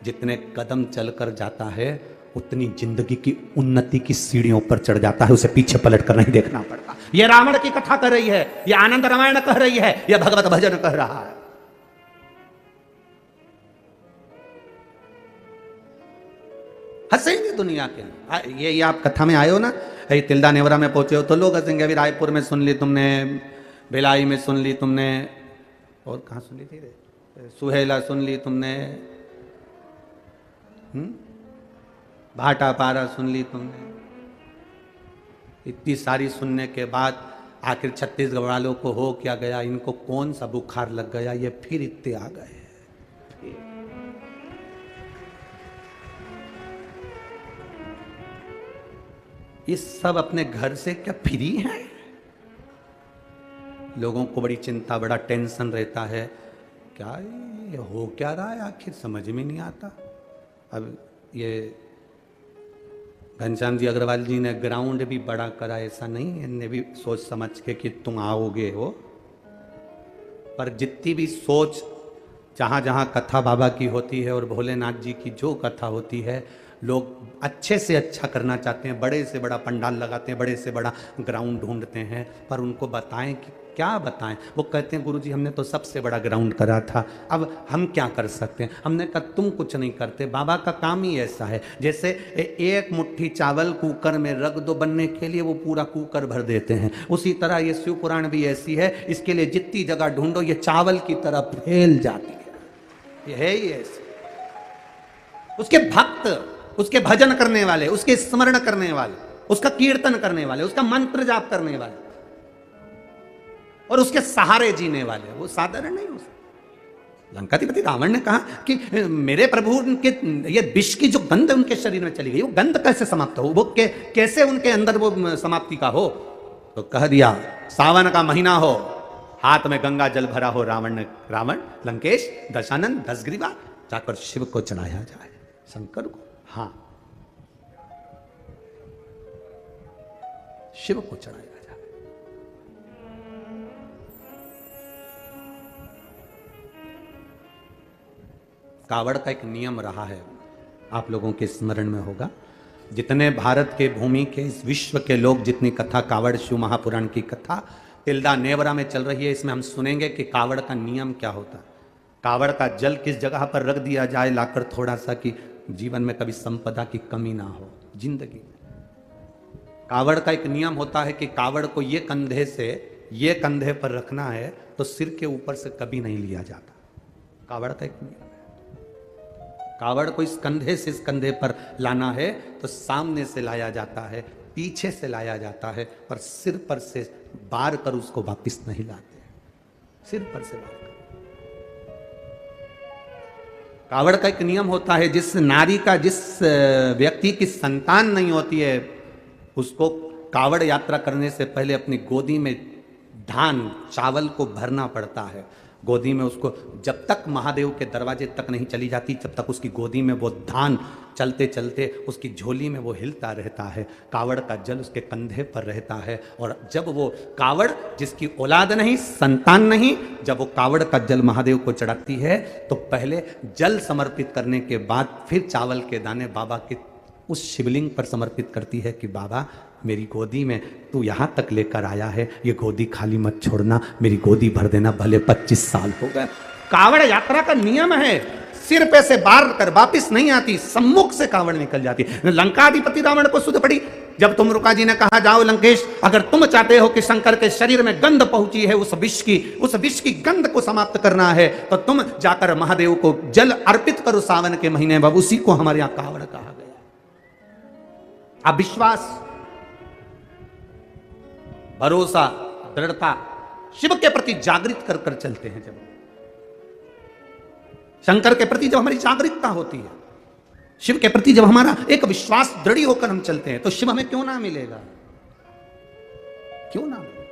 जितने कदम चलकर जाता है उतनी जिंदगी की उन्नति की सीढ़ियों पर चढ़ जाता है। उसे पीछे पलट कर नहीं देखना पड़ता। यह रावण की कथा कर रही है, यह आनंद रामायण कह रही है, यह भगवत भजन कह रहा है। हंसेंगे दुनिया के। ये आप कथा में आए हो ना, तिल्दा नेवरा में पहुंचे हो तो लोग हंसेंगे। अभी रायपुर में सुन ली तुमने, भिलाई में सुन ली तुमने, और कहाँ सुन ली थी रे? सुहेला सुन ली तुमने, भाटा पारा सुन ली तुमने। इतनी सारी सुनने के बाद आखिर छत्तीसगढ़ वालों को हो क्या गया? इनको कौन सा बुखार लग गया? ये फिर इतने आ गए। ये सब अपने घर से क्या फ्री हैं? लोगों को बड़ी चिंता, बड़ा टेंशन रहता है। क्या ये हो क्या रहा है आखिर? समझ में नहीं आता। अब ये घनश्याम जी अग्रवाल जी ने ग्राउंड भी बड़ा करा, ऐसा नहीं, इनने भी सोच समझ के कि तुम आओगे हो। पर जितनी भी सोच, जहाँ जहाँ कथा बाबा की होती है और भोलेनाथ जी की जो कथा होती है, लोग अच्छे से अच्छा करना चाहते हैं, बड़े से बड़ा पंडाल लगाते हैं, बड़े से बड़ा ग्राउंड ढूंढते हैं। पर उनको बताएं कि क्या बताएं? वो कहते हैं गुरुजी हमने तो सबसे बड़ा ग्राउंड करा था, अब हम क्या कर सकते हैं? हमने कहा तुम कुछ नहीं करते, बाबा का काम ही ऐसा है। जैसे एक मुट्ठी चावल कुकर में रख दो बनने के लिए, वो पूरा कुकर भर देते हैं। उसी तरह ये शिव पुराण भी ऐसी है, इसके लिए जितनी जगह ढूंढो ये चावल की तरह फैल जाती है। ये है ही ऐसी। उसके भक्त, उसके भजन करने वाले, उसके स्मरण करने वाले, उसका कीर्तन करने वाले, उसका मंत्र जाप करने वाले और उसके सहारे जीने वाले, वो साधारण नहीं हो सकते। लंकाधिपति रावण ने कहा कि मेरे प्रभु के ये विष की जो गंध उनके शरीर में चली गई, वो गंध कैसे समाप्त हो? वो कैसे उनके अंदर वो समाप्ति का हो? तो कह दिया सावन का महीना हो, हाथ में गंगा जल भरा हो, रावण लंकेश दशानन दसग्रीवा जाकर शिव को चढ़ाया जाए, शंकर को। हाँ, शिव को चढ़ाया जाए। कावड़ का एक नियम रहा है, आप लोगों के स्मरण में होगा। जितने भारत के भूमि के, इस विश्व के लोग, जितनी कथा कावड़ शिव महापुराण की कथा तिल्दा नेवरा में चल रही है, इसमें हम सुनेंगे कि कावड़ का नियम क्या होता है। कावड़ का जल किस जगह पर रख दिया जाए लाकर, थोड़ा सा, कि जीवन में कभी संपदा की कमी ना हो जिंदगी में। कावड़ का एक नियम होता है कि कावड़ को ये कंधे से ये कंधे पर रखना है तो सिर के ऊपर से कभी नहीं लिया जाता। कावड़ का एक नियम है। कावड़ को इस कंधे से इस कंधे पर लाना है तो सामने से लाया जाता है, पीछे से लाया जाता है, पर सिर पर से बार कर उसको वापिस नहीं लाते, सिर पर से बार कर। कावड़ का एक नियम होता है, जिस नारी का, जिस व्यक्ति की संतान नहीं होती है, उसको कावड़ यात्रा करने से पहले अपनी गोदी में धान चावल को भरना पड़ता है। गोदी में उसको जब तक महादेव के दरवाजे तक नहीं चली जाती, जब तक उसकी गोदी में वो धान चलते चलते उसकी झोली में वो हिलता रहता है। कावड़ का जल उसके कंधे पर रहता है, और जब वो कावड़, जिसकी औलाद नहीं, संतान नहीं, जब वो कावड़ का जल महादेव को चढ़ाती है तो पहले जल समर्पित करने के बाद फिर चावल के दाने बाबा के उस शिवलिंग पर समर्पित करती है कि बाबा मेरी गोदी में तू यहाँ तक लेकर आया है, ये गोदी खाली मत छोड़ना, मेरी गोदी भर देना, भले 25 साल हो गए। कावड़ यात्रा का नियम है, सिर पे से बार कर वापिस नहीं आती, सम्मुख से कावड़ निकल जाती। लंकाधिपति रावण को सुध पड़ी जब तुमरुका जी ने कहा जाओ लंकेश, अगर तुम चाहते हो कि शंकर के शरीर में गंध पहुंची है उस विष की गंध को समाप्त करना है, तो तुम जाकर महादेव को जल अर्पित करो सावन के महीने में। उसी को हमारे यहां कावड़ कहा गया। अब विश्वास, भरोसा, दृढ़ता शिव के प्रति जागृत कर कर चलते हैं। जब शंकर के प्रति जब हमारी जागरूकता होती है, शिव के प्रति जब हमारा एक विश्वास दृढ़ होकर हम चलते हैं, तो शिव हमें क्यों ना मिलेगा, क्यों ना मिलेगा।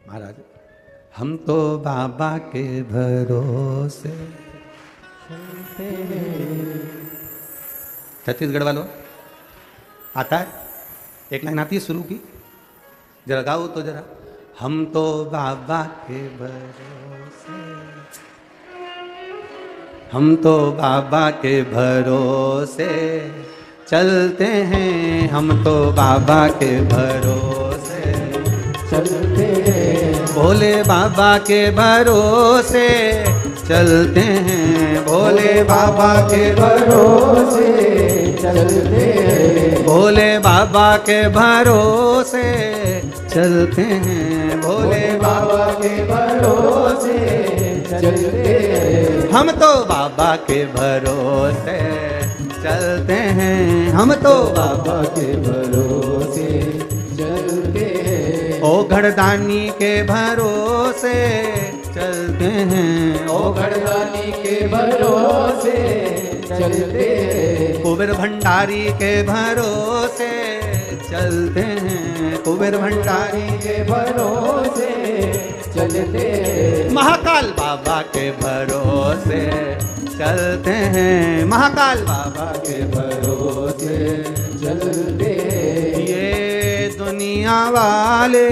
महाराज, हम तो बाबा के भरोसे चलते हैं। छत्तीसगढ़ वालों आता है, एक लाइन आती है शुरू की, जरा गाओ तो जरा। हम तो बाबा के भरोसे, हम तो बाबा के भरोसे चलते हैं, हम तो बाबा के भरोसे चलते हैं, भोले बाबा के भरोसे चलते हैं, भोले बाबा के भरोसे चलते हैं, भोले बाबा के भरोसे चलते हैं, भोले बाबा के भरोसे चलते हैं, हम तो बाबा के भरोसे चलते हैं, हम तो बाबा के भरोसे चलते हैं, ओ घड़दानी के भरोसे चलते हैं, ओ घड़दानी के भरोसे चलते हैं, कुबेर भंडारी के भरोसे चलते हैं, कुबेर भंडारी के भरोसे चलते हैं, महाकाल बाबा के भरोसे चलते हैं, महाकाल बाबा के भरोसे चलते हैं, ये दुनिया वाले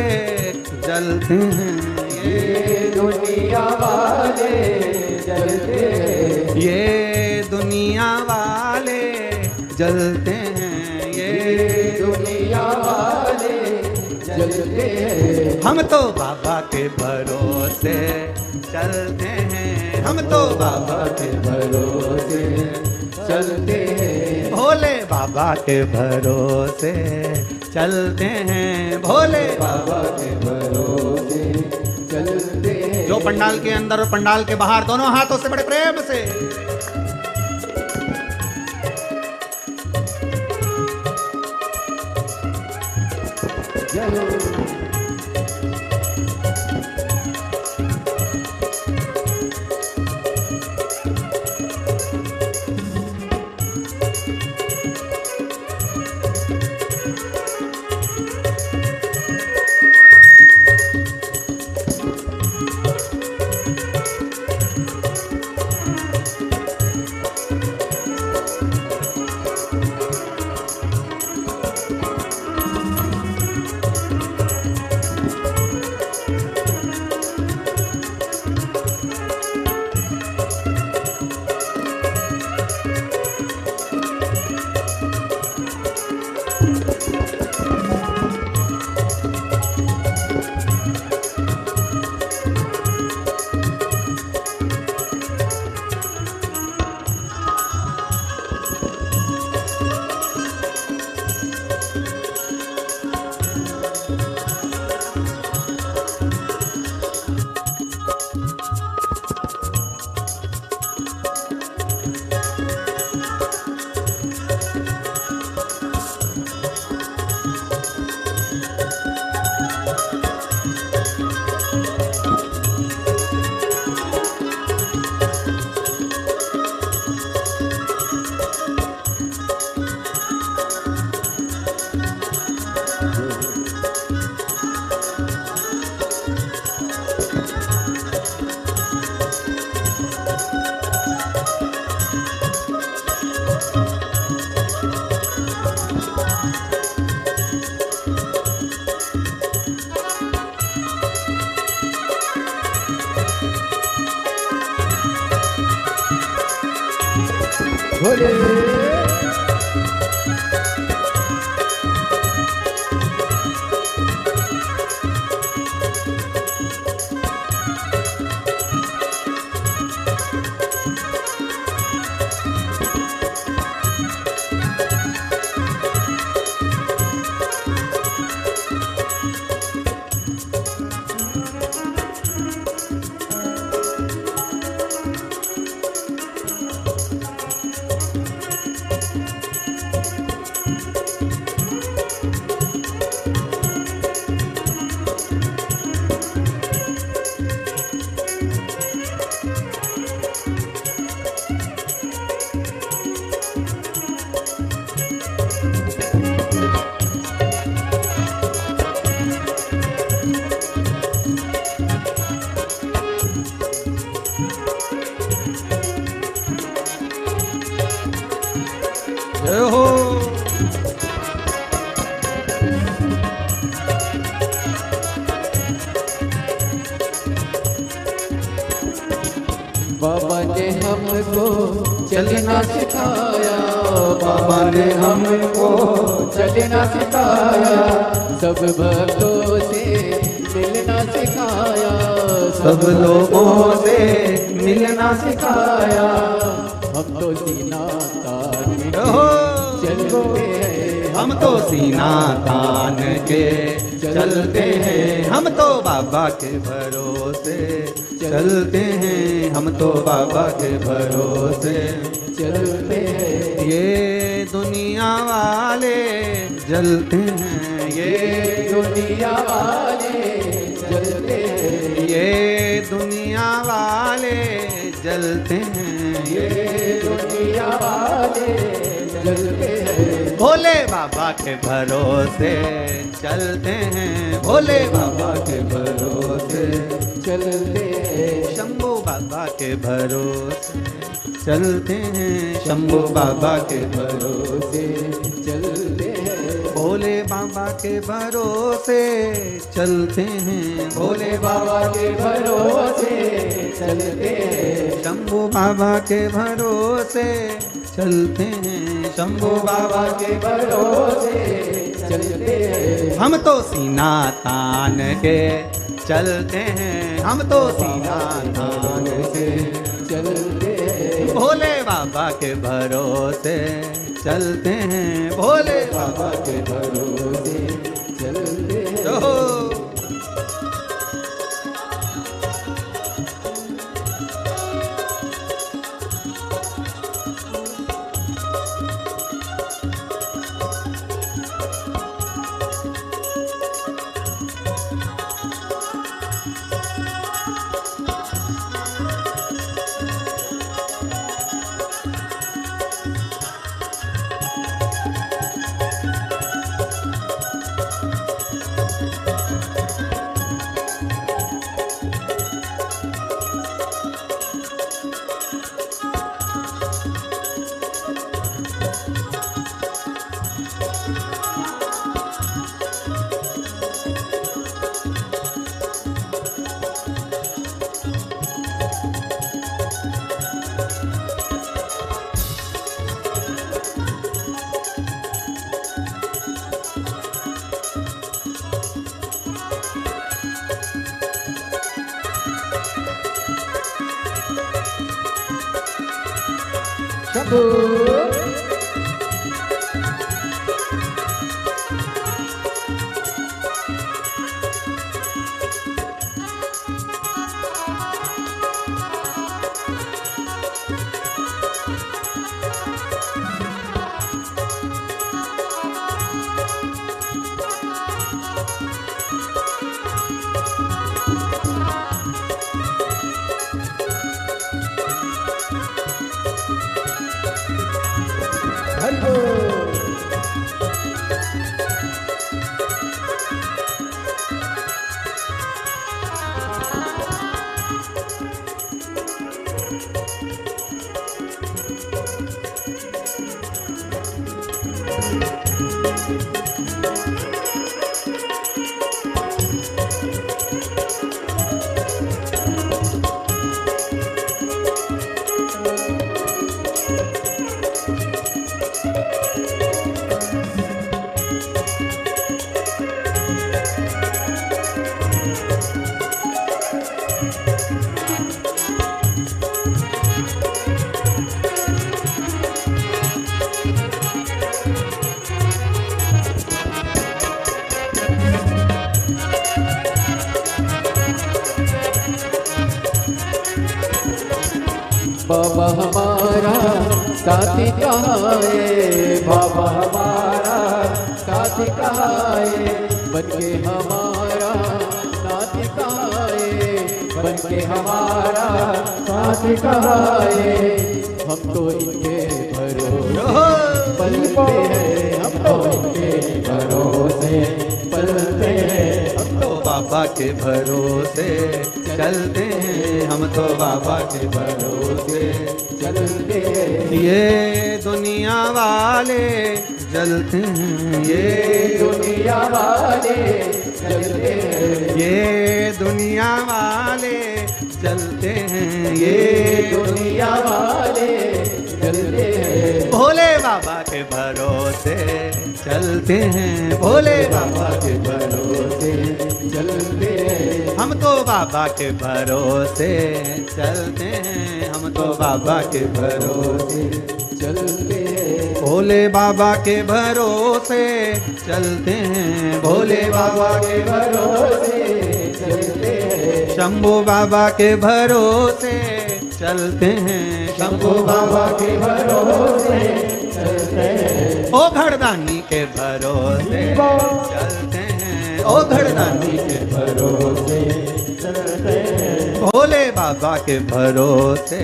चलते हैं, ये दुनिया वाले चलते हैं, ये दुनिया वाले जलते हैं, ये दुनिया वाले चलते हैं, हम तो बाबा के भरोसे चलते हैं, हम तो बाबा के भरोसे चलते हैं, भोले बाबा के भरोसे चलते हैं, भोले बाबा के भरोसे चलते हैं, जो पंडाल के अंदर और पंडाल के बाहर दोनों हाथों से बड़े प्रेम से बाबा ने हमको चलना सिखाया, बाबा ने हमको चलना सिखाया, सब भक्तों से मिलना सिखाया, सब लोगों से मिलना सिखाया। हम तो सीना तान के ओहो! चलते हैं, हम तो सीना तान के चलते हैं, हम तो बाबा के भरोसे चलते हैं, हम तो बाबा के भरोसे चलते हैं। ये दुनिया वाले जलते हैं, ये दुनिया वाले जलते हैं, ये दुनिया वाले जलते हैं, ये दुनिया वाले जलते हैं। भोले बाबा के भरोसे चलते हैं, भोले बाबा के भरोसे चलते हैं, शंभू बाबा के भरोसे चलते हैं, शंभू बाबा के भरोसे चलते हैं। भोले बाबा के भरोसे चलते हैं, भोले बाबा के भरोसे चलते हैं, शंभू बाबा के भरोसे चलते हैं, शंभू बाबा के भरोसे चलते हैं। हम तो सीना तान के चलते हैं, हम तो सीना तान के चलते हैं। भोले बाबा के भरोसे चलते हैं, भोले बाबा के भरोसे चलते हैं। ओहो! शंभू बाबा हमारा साथी कहाँ है, बाबा हमारा साथी कहाँ है, बनके हमारा साथी कहाँ है, बनके हमारा साथी कहाँ है। हम तो इनके भरोसे पलते हैं, हम तो इनके भरोसे पलते हैं, हम तो बाबा के भरोसे चलते हैं, हम तो बाबा के भरोसे चलते हैं। ये दुनिया वाले जलते हैं, ये दुनिया वाले चलते हैं ये दुनिया वाले चलते हैं, ये दुनिया वाले चलते हैं भोले बाबा के भरोसे चलते हैं, भोले बाबा के भरोसे चलते हैं हम तो बाबा के भरोसे चलते हैं, हम तो बाबा के भरोसे चलते हैं भोले बाबा के भरोसे चलते हैं, भोले बाबा के भरोसे चलते हैं शंभू बाबा के भरोसे चलते हैं, शंभू बाबा के भरोसे चलते हैं ओ घरदानी के भरोसे चलते हैं, ओ घरदानी के भरोसे चलते हैं भोले बाबा के भरोसे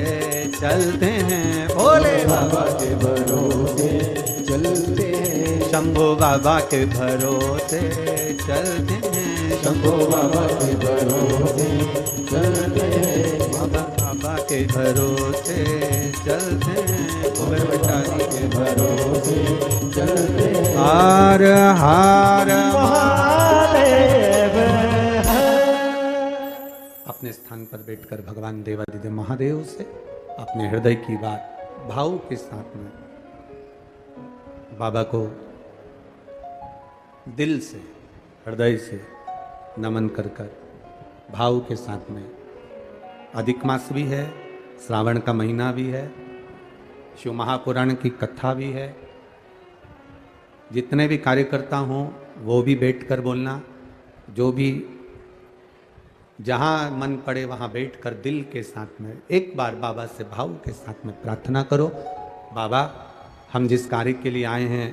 चलते हैं, भोले बाबा के भरोसे चलते हैं शंभू बाबा के भरोसे चलते हैं, शंभो बाबा के भरोसे चलते हैं बाबा के भरोसे चलते हैं, गोबरबटारी के भरोसे चलते हैं हार हार महादेव अपने स्थान पर बैठकर भगवान देवादिदेव महादेव से अपने हृदय की बात भाव के साथ में बाबा को दिल से हृदय से नमन कर कर भाव के साथ में अधिक मास भी है, श्रावण का महीना भी है, शिव महापुराण की कथा भी है। जितने भी कार्यकर्ता हों वो भी बैठकर बोलना, जो भी जहाँ मन पड़े वहाँ बैठकर दिल के साथ में एक बार बाबा से भाव के साथ में प्रार्थना करो। बाबा, हम जिस कार्य के लिए आए हैं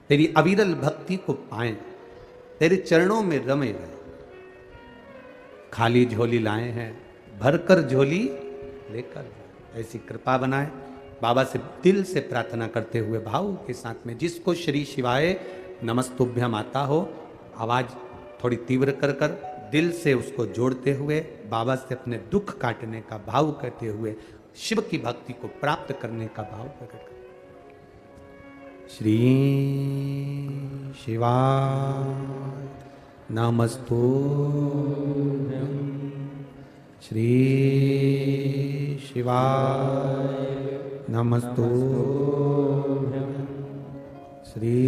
तेरी अविरल भक्ति को पाएं, तेरे चरणों में रमे रहे। खाली झोली लाए हैं, भरकर झोली लेकर जाए। ऐसी कृपा बनाए। बाबा से दिल से प्रार्थना करते हुए भाव के साथ में, जिसको श्री शिवाय नमस्तुभ्यम आता हो, आवाज थोड़ी तीव्र कर कर दिल से उसको जोड़ते हुए बाबा से अपने दुख काटने का भाव करते हुए शिव की भक्ति को प्राप्त करने का भाव प्रकट कर। श्री शिवाय नमस्तुभ्यं, श्री शिवाय नमस्तुभ्यं, श्री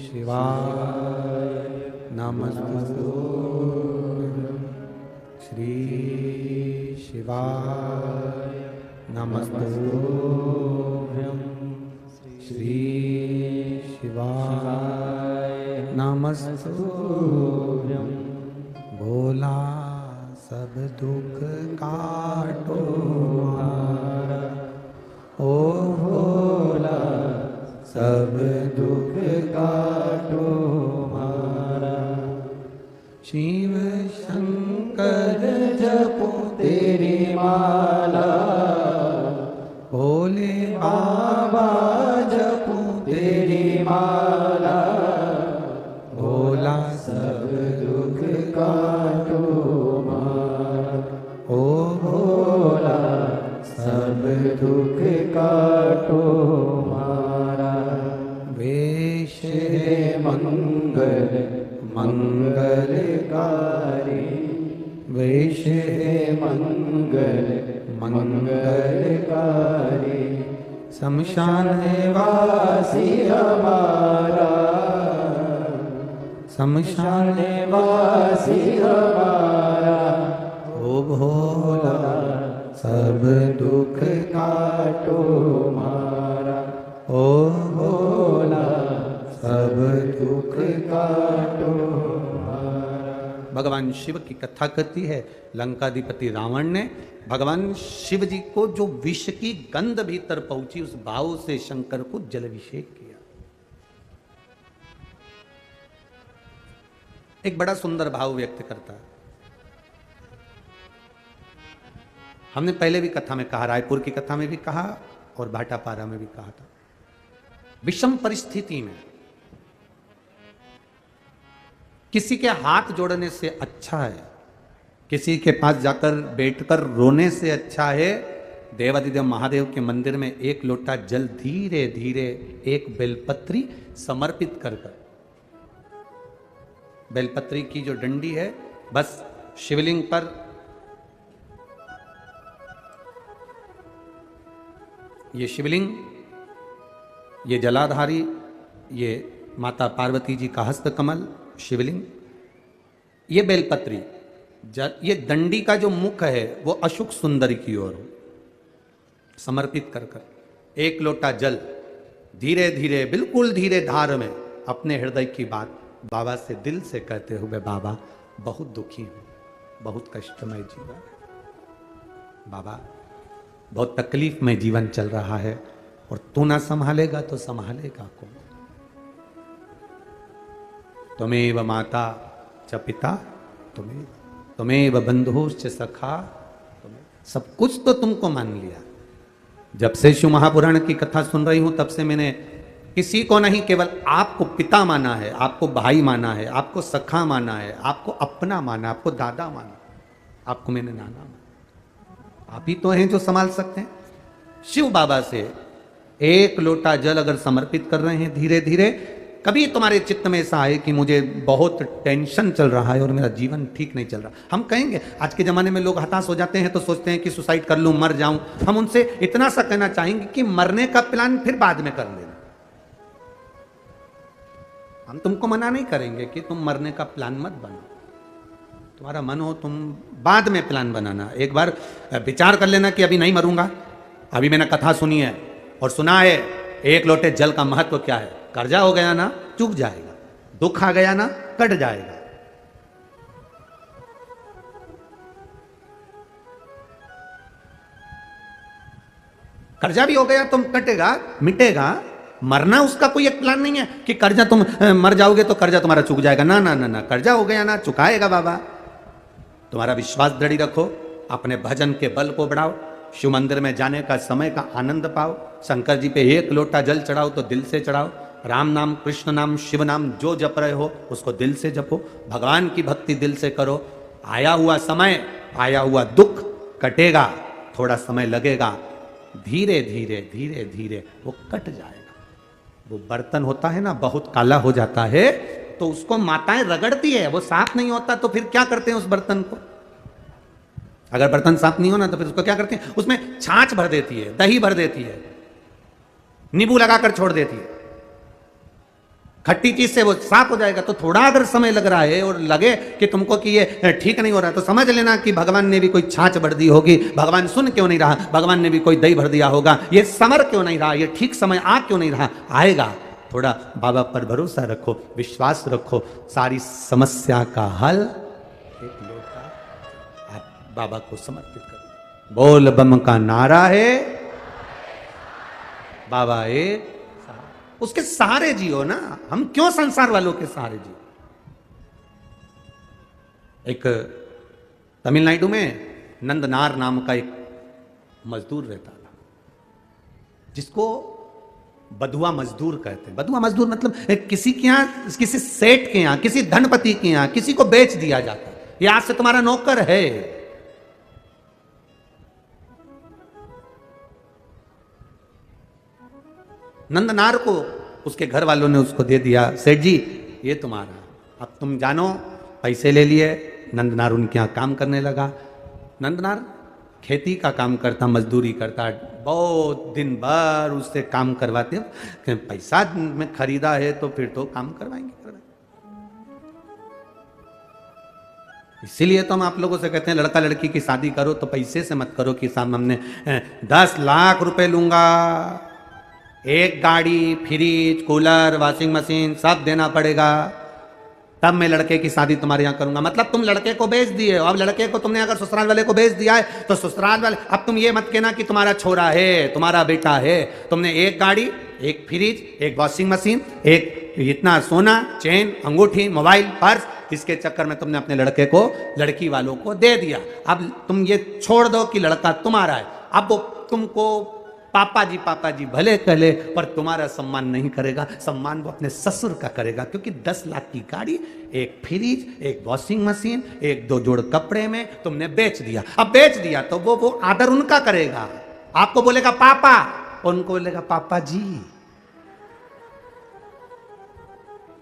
शिवाय नमस्तुभ्यं, श्री शिवाय नमस्तुभ्यं, श्री शिवाय नमस्तुभ्यं। भोला सब दुख काटो हमारा, ओ भोला सब दुख काटो हमारा। शिव शंकर जपो तेरी माला, भोले बाबा जपो तेरी माला। भोला सब दुख काटो हमारा, ओ भोला सब दुख काटो हमारा। वेश मंगल मंगलकारी, वेश मंगल मंगलकारी। शमशान वासी हमारा, शमशान वासी हमारा। ओ भोला सब दुख काटो हमारा, ओ भोला सब दुख काटो हमारा। भगवान शिव की कथा करती है, लंकाधिपति रावण ने भगवान शिव जी को जो विष की गंध भीतर पहुंची, उस भाव से शंकर को जलाभिषेक किया। एक बड़ा सुंदर भाव व्यक्त करता है। हमने पहले भी कथा में कहा, रायपुर की कथा में भी कहा और भाटापारा में भी कहा था। विषम परिस्थिति में किसी के हाथ जोड़ने से अच्छा है, किसी के पास जाकर बैठकर रोने से अच्छा है, देवादिदेव महादेव के मंदिर में एक लोटा जल धीरे धीरे एक बेलपत्री समर्पित कर कर बेलपत्री की जो डंडी है, बस शिवलिंग पर ये शिवलिंग, ये जलाधारी, ये माता पार्वती जी का हस्त कमल शिवलिंग, ये बेलपत्री, ये दंडी का जो मुख है वो अशुक सुंदरी की ओर समर्पित कर कर एक लोटा जल धीरे धीरे, बिल्कुल धीरे धार में अपने हृदय की बात बाबा से दिल से कहते हुए, बाबा बहुत दुखी हूं, बहुत कष्टमय जीवन है बाबा, बहुत तकलीफ में जीवन चल रहा है, और तू ना संभालेगा तो संभालेगा कौन? त्वमेव माता च पिता त्वमेव बंधुश्च सखा, सब कुछ तो तुमको मान लिया। जब से शिव महापुराण की कथा सुन रही हूं तब से मैंने किसी को नहीं, केवल आपको पिता माना है, आपको भाई माना है, आपको सखा माना है, आपको अपना माना, आपको दादा माना, आपको मैंने नाना माना। आप ही तो हैं जो संभाल सकते हैं। शिव बाबा से एक लोटा जल अगर समर्पित कर रहे हैं धीरे धीरे, कभी तुम्हारे चित्त में ऐसा आए कि मुझे बहुत टेंशन चल रहा है और मेरा जीवन ठीक नहीं चल रहा, हम कहेंगे, आज के ज़माने में लोग हताश हो जाते हैं तो सोचते हैं कि सुसाइड कर लूँ, मर जाऊं। हम उनसे इतना सा कहना चाहेंगे कि मरने का प्लान फिर बाद में कर लेना। हम तुमको मना नहीं करेंगे कि तुम मरने का प्लान मत बनाओ, तुम्हारा मन हो तुम बाद में प्लान बनाना। एक बार विचार कर लेना कि अभी नहीं मरूंगा, अभी मैंने कथा सुनी है और सुना है एक लोटे जल का महत्व क्या है। कर्जा हो गया ना चुक जाएगा, दुख आ गया ना कट जाएगा। कर्जा भी हो गया तुम कटेगा मिटेगा, मरना उसका कोई एक प्लान नहीं है कि कर्जा तुम मर जाओगे तो कर्जा तुम्हारा चुक जाएगा। ना ना ना ना, कर्जा हो गया ना चुकाएगा बाबा। तुम्हारा विश्वास दृढ़ रखो, अपने भजन के बल को बढ़ाओ, शिव मंदिर में जाने का समय का आनंद पाओ, शंकर जी पे एक लोटा जल चढ़ाओ तो दिल से चढ़ाओ, राम नाम कृष्ण नाम शिव नाम जो जप रहे हो उसको दिल से जपो, भगवान की भक्ति दिल से करो। आया हुआ समय, आया हुआ दुख कटेगा, थोड़ा समय लगेगा, धीरे धीरे धीरे धीरे वो कट जाएगा। वो बर्तन होता है ना बहुत काला हो जाता है तो उसको माताएं रगड़ती है, वो साफ नहीं होता तो फिर क्या करते हैं उस बर्तन को? अगर बर्तन साफ नहीं हो ना तो फिर उसको क्या करते हैं, उसमें छाछ भर देती है, दही भर देती है, नींबू लगाकर छोड़ देती है, खट्टी चीज से वो साफ हो जाएगा। तो थोड़ा अगर समय लग रहा है और लगे कि तुमको कि ये ठीक नहीं हो रहा तो समझ लेना कि भगवान ने भी कोई छाछ भर दी होगी, भगवान सुन क्यों नहीं रहा, भगवान ने भी कोई दही भर दिया होगा, ये समर क्यों नहीं रहा, ये ठीक समय आ क्यों नहीं रहा, आएगा। थोड़ा बाबा पर भरोसा रखो, विश्वास रखो, सारी समस्या का हल एक लोटा आप बाबा को समर्पित करो। बोल बम का नारा है, बाबा एक, उसके सहारे जियो ना, हम क्यों संसार वालों के सहारे जियो। एक तमिलनाडु में नंदनार नाम का एक मजदूर रहता था जिसको बधुआ मजदूर कहते हैं। बधुआ मजदूर मतलब किसी के यहां, किसी सेठ के यहां, किसी धनपति के यहां किसी को बेच दिया जाता है, ये आज से तुम्हारा नौकर है। नंदनार को उसके घर वालों ने उसको दे दिया, सेठ जी ये तुम्हारा, अब तुम जानो, पैसे ले लिए। नंदनार उनके यहाँ काम करने लगा। नंदनार खेती का काम करता, मजदूरी करता, बहुत दिन भर उससे काम करवाते, पैसा में खरीदा है तो फिर तो काम करवाएंगे। इसीलिए तो हम आप लोगों से कहते हैं लड़का लड़की की शादी करो तो पैसे से मत करो कि साहब हमने 10 लाख रुपए लूंगा, एक गाड़ी, फ्रिज, कूलर, वॉशिंग मशीन सब देना पड़ेगा, तब मैं लड़के की शादी तुम्हारे यहाँ करूंगा। मतलब तुम लड़के को बेच दिए। अब लड़के को तुमने अगर ससुराल वाले को बेच दिया है तो ससुराल वाले, अब तुम ये मत कहना कि तुम्हारा छोरा है, तुम्हारा बेटा है। तुमने एक गाड़ी, एक फ्रिज, एक वॉशिंग मशीन, एक इतना सोना, चेन, अंगूठी, मोबाइल, पर्स, इसके चक्कर में तुमने अपने लड़के को लड़की वालों को दे दिया। अब तुम ये छोड़ दो कि लड़का तुम्हारा है। अब वो तुमको पापा जी भले कहले पर तुम्हारा सम्मान नहीं करेगा, सम्मान वो अपने ससुर का करेगा, क्योंकि 10 लाख की गाड़ी, एक फ्रिज, एक वॉशिंग मशीन, एक 2 जोड़ कपड़े में तुमने बेच दिया। अब बेच दिया तो वो आदर उनका करेगा, आपको बोलेगा पापा, उनको बोलेगा पापा जी।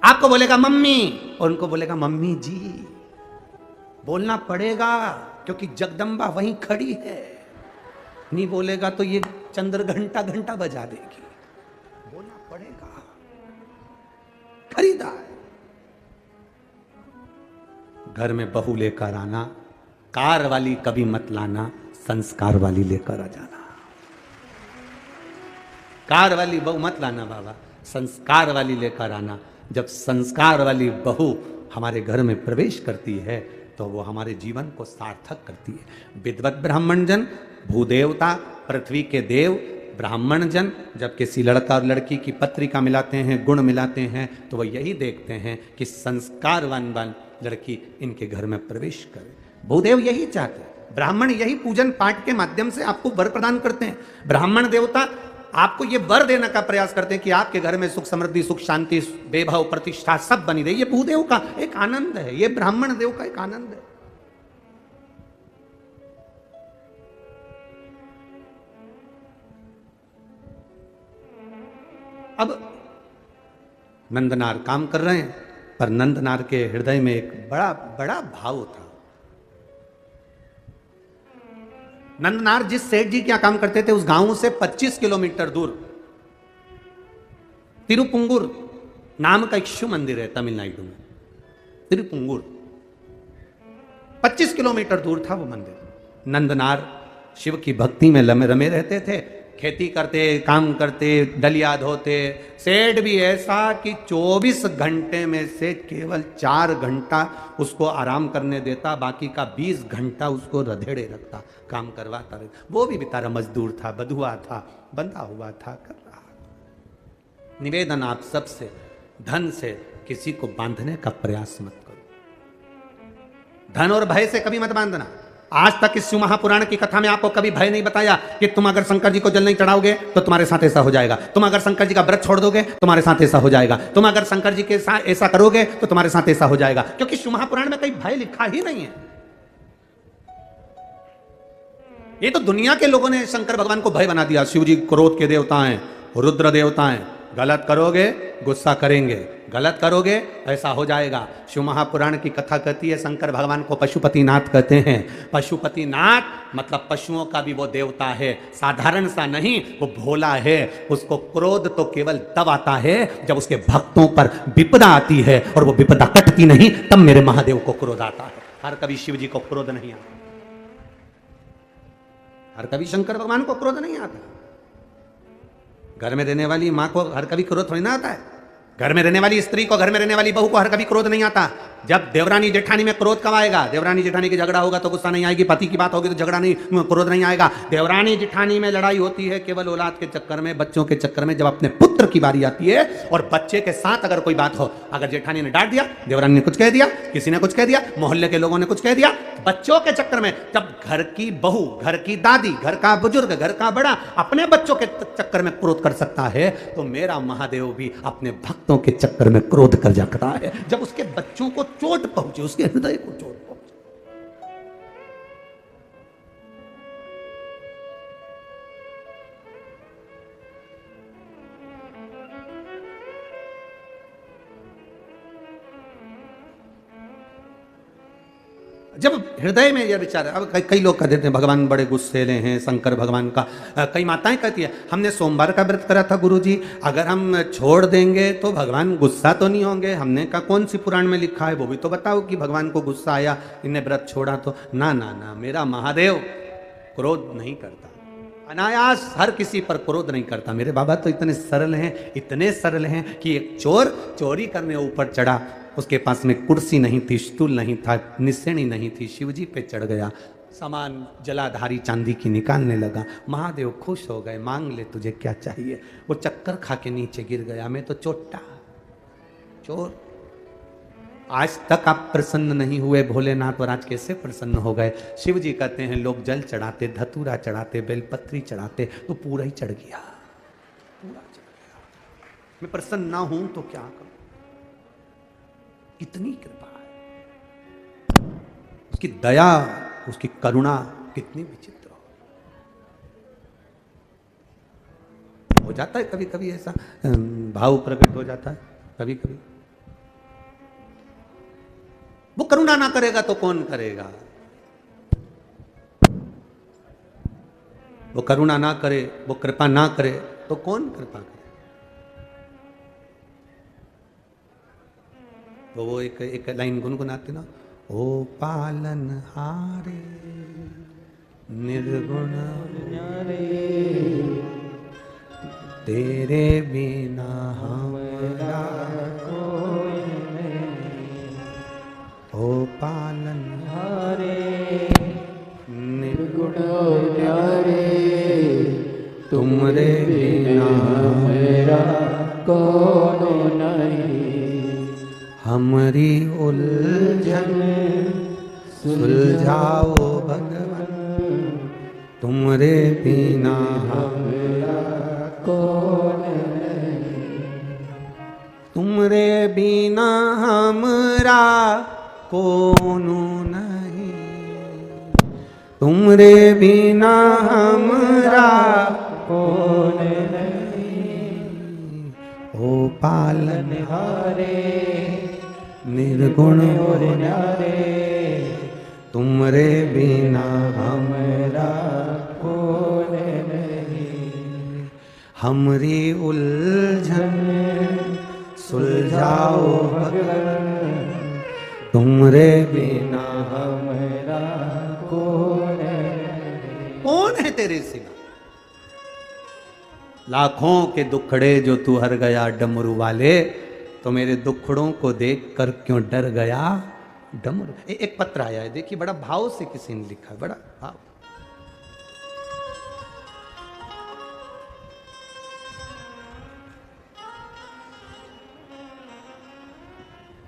आपको बोलेगा मम्मी और उनको बोलेगा मम्मी जी। बोलना पड़ेगा क्योंकि जगदम्बा वहीं खड़ी है। नहीं बोलेगा तो ये चंद्र घंटा घंटा बजा देगी। बोलना पड़ेगा, खरीदा है। घर में बहू लेकर आना, कार वाली कभी मत लाना, संस्कार वाली लेकर आ जाना। कार वाली बहू मत लाना बाबा, संस्कार वाली लेकर आना। जब संस्कार वाली बहू हमारे घर में प्रवेश करती है तो वो हमारे जीवन को सार्थक करती है। विद्वत ब्राह्मण जन, भूदेवता, पृथ्वी के देव ब्राह्मण जन जब किसी लड़का और लड़की की पत्रिका मिलाते हैं, गुण मिलाते हैं, तो वह यही देखते हैं कि संस्कारवान लड़की इनके घर में प्रवेश करे। भूदेव यही चाहते हैं, ब्राह्मण यही पूजन पाठ के माध्यम से आपको वर प्रदान करते हैं। ब्राह्मण देवता आपको ये वर देने का प्रयास करते हैं कि आपके घर में सुख समृद्धि, सुख शांति, वैभव, प्रतिष्ठा सब बनी रही। ये भूदेव का एक आनंद है, ये ब्राह्मण देव का एक आनंद है। अब नंदनार काम कर रहे हैं, पर नंदनार के हृदय में एक बड़ा बड़ा भाव था। नंदनार जिस सेठ जी क्या काम करते थे, उस गांव से 25 किलोमीटर दूर तिरुपुंगुर नाम का एक शिव मंदिर है तमिलनाडु में। तिरुपुंगुर 25 किलोमीटर दूर था वो मंदिर। नंदनार शिव की भक्ति में रमे रहते थे, खेती करते, काम करते, दलिया धोते। सेठ भी ऐसा कि 24 घंटे में से केवल 4 घंटा उसको आराम करने देता, बाकी का 20 घंटा उसको रधेड़े रखता, काम करवाता रहता। वो भी बेचारा मजदूर था, बधुआ था, बंधा हुआ था, कर रहा। निवेदन आप सबसे, धन से किसी को बांधने का प्रयास मत करो। धन और भय से कभी मत बांधना। आज तक इस शिव महापुराण की कथा में आपको कभी भय नहीं बताया कि तुम अगर शंकर जी को जल नहीं चढ़ाओगे तो तुम्हारे साथ ऐसा हो जाएगा, तुम अगर शंकर जी का व्रत छोड़ दोगे तुम्हारे साथ ऐसा हो जाएगा, तुम अगर शंकर जी के साथ ऐसा करोगे तो तुम्हारे साथ ऐसा हो जाएगा, क्योंकि शिव महापुराण में कहीं भय लिखा ही नहीं है। ये तो दुनिया के लोगों ने शंकर भगवान को भय बना दिया। शिव जी क्रोध के देवता हैं, रुद्र देवता हैं, गलत करोगे गुस्सा करेंगे, गलत करोगे ऐसा हो जाएगा। शिव महापुराण की कथा कहती है शंकर भगवान को पशुपतिनाथ कहते हैं। पशुपतिनाथ मतलब पशुओं का भी वो देवता है, साधारण सा नहीं, वो भोला है। उसको क्रोध तो केवल तब आता है जब उसके भक्तों पर विपदा आती है, और वो विपदा कटती नहीं, तब मेरे महादेव को क्रोध आता है। हर कभी शिव जी को क्रोध नहीं आता, हर कभी शंकर भगवान को क्रोध नहीं आता। घर में रहने वाली मां को हर कभी क्रोध थोड़ी ना आता है। घर में रहने वाली स्त्री को, घर में रहने वाली बहू को हर कभी क्रोध नहीं आता। जब देवरानी जेठानी में क्रोध कब आएगा? देवरानी जेठानी की झगड़ा होगा तो गुस्सा नहीं आएगी, पति की बात होगी तो झगड़ा नहीं, क्रोध नहीं आएगा। देवरानी जेठानी में लड़ाई होती है केवल औलाद के चक्कर में, बच्चों के चक्कर में। जब अपने पुत्र की बारी आती है और बच्चे के साथ अगर कोई बात हो, अगर जेठानी ने डांट दिया, देवरानी ने कुछ कह दिया, किसी ने कुछ कह दिया, मोहल्ले के लोगों ने कुछ कह दिया, बच्चों के चक्कर में, जब घर की बहू, घर की दादी, घर का बुजुर्ग, घर का बड़ा अपने बच्चों के चक्कर में क्रोध कर सकता है, तो मेरा महादेव भी अपने भक्तों के चक्कर में क्रोध कर जाता है। जब उसके बच्चों को चोट पहुंचे, उसके हृदय को चोट पहुंचे। जब हृदय में यह विचार, अब कई लोग कह देते हैं भगवान बड़े गुस्सेले हैं, शंकर भगवान का। कई माताएं कहती है हमने सोमवार का व्रत करा था गुरुजी, अगर हम छोड़ देंगे तो भगवान गुस्सा तो नहीं होंगे? हमने कहा कौन सी पुराण में लिखा है वो भी तो बताओ कि भगवान को गुस्सा आया, इन्हें व्रत छोड़ा तो। ना ना ना, मेरा महादेव क्रोध नहीं करता, अनायास हर किसी पर क्रोध नहीं करता। मेरे बाबा तो इतने सरल हैं, इतने सरल हैं कि एक चोर चोरी करने ऊपर चढ़ा, उसके पास में कुर्सी नहीं थी, स्टूल नहीं था, निसेणी नहीं थी, शिवजी पे चढ़ गया, सामान जलाधारी चांदी की निकालने लगा। महादेव खुश हो गए, मांग ले तुझे क्या चाहिए। वो चक्कर खा के नीचे गिर गया, मैं तो चोटा चोर। आज तक आप प्रसन्न नहीं हुए भोलेनाथ, और आज कैसे प्रसन्न हो गए? शिव जी कहते हैं लोग जल चढ़ाते, धतूरा चढ़ाते, बेलपत्री चढ़ाते, तो पूरा ही चढ़ गया, पूरा चढ़ गया। मैं प्रसन्न ना हूं तो क्या करूं? इतनी कृपा है, उसकी दया, उसकी करुणा कितनी विचित्र हो जाता है। कभी कभी ऐसा भाव प्रकट हो जाता है, कभी कभी वो करुणा ना करेगा तो कौन करेगा? वो करुणा ना करे, वो कृपा ना करे तो कौन कृपा करे? वो एक लाइन गुनगुनाते ना, ओ पालन हारे निर्गुण तेरे बिना हमारा कोई नहीं। ओ पालन हारे निर्गुण न्यारे तुमरे बिना मेरा कौन नहीं। हमारी उलझन सुलझाओ भगवान, तुमरे बिना मेरा कौन नहीं। तुमरे बिना हमरा कौन नहीं। तुमरे बिना हमरा कौन नहीं। ओ पालन हारे निर्गुण और न्यारे तुमरे बिना मेरा कौन नहीं। हमरी उलझन सुलझाओ भगवान, तुमरे बिना मेरा कौन नहीं। कौन है तेरे सिवा? लाखों के दुखड़े जो तू हर गया डमरू वाले, तो मेरे दुखड़ों को देख कर क्यों डर गया डमरू? एक पत्र आया है, देखिए बड़ा भाव से किसी ने लिखा है, बड़ा भाव।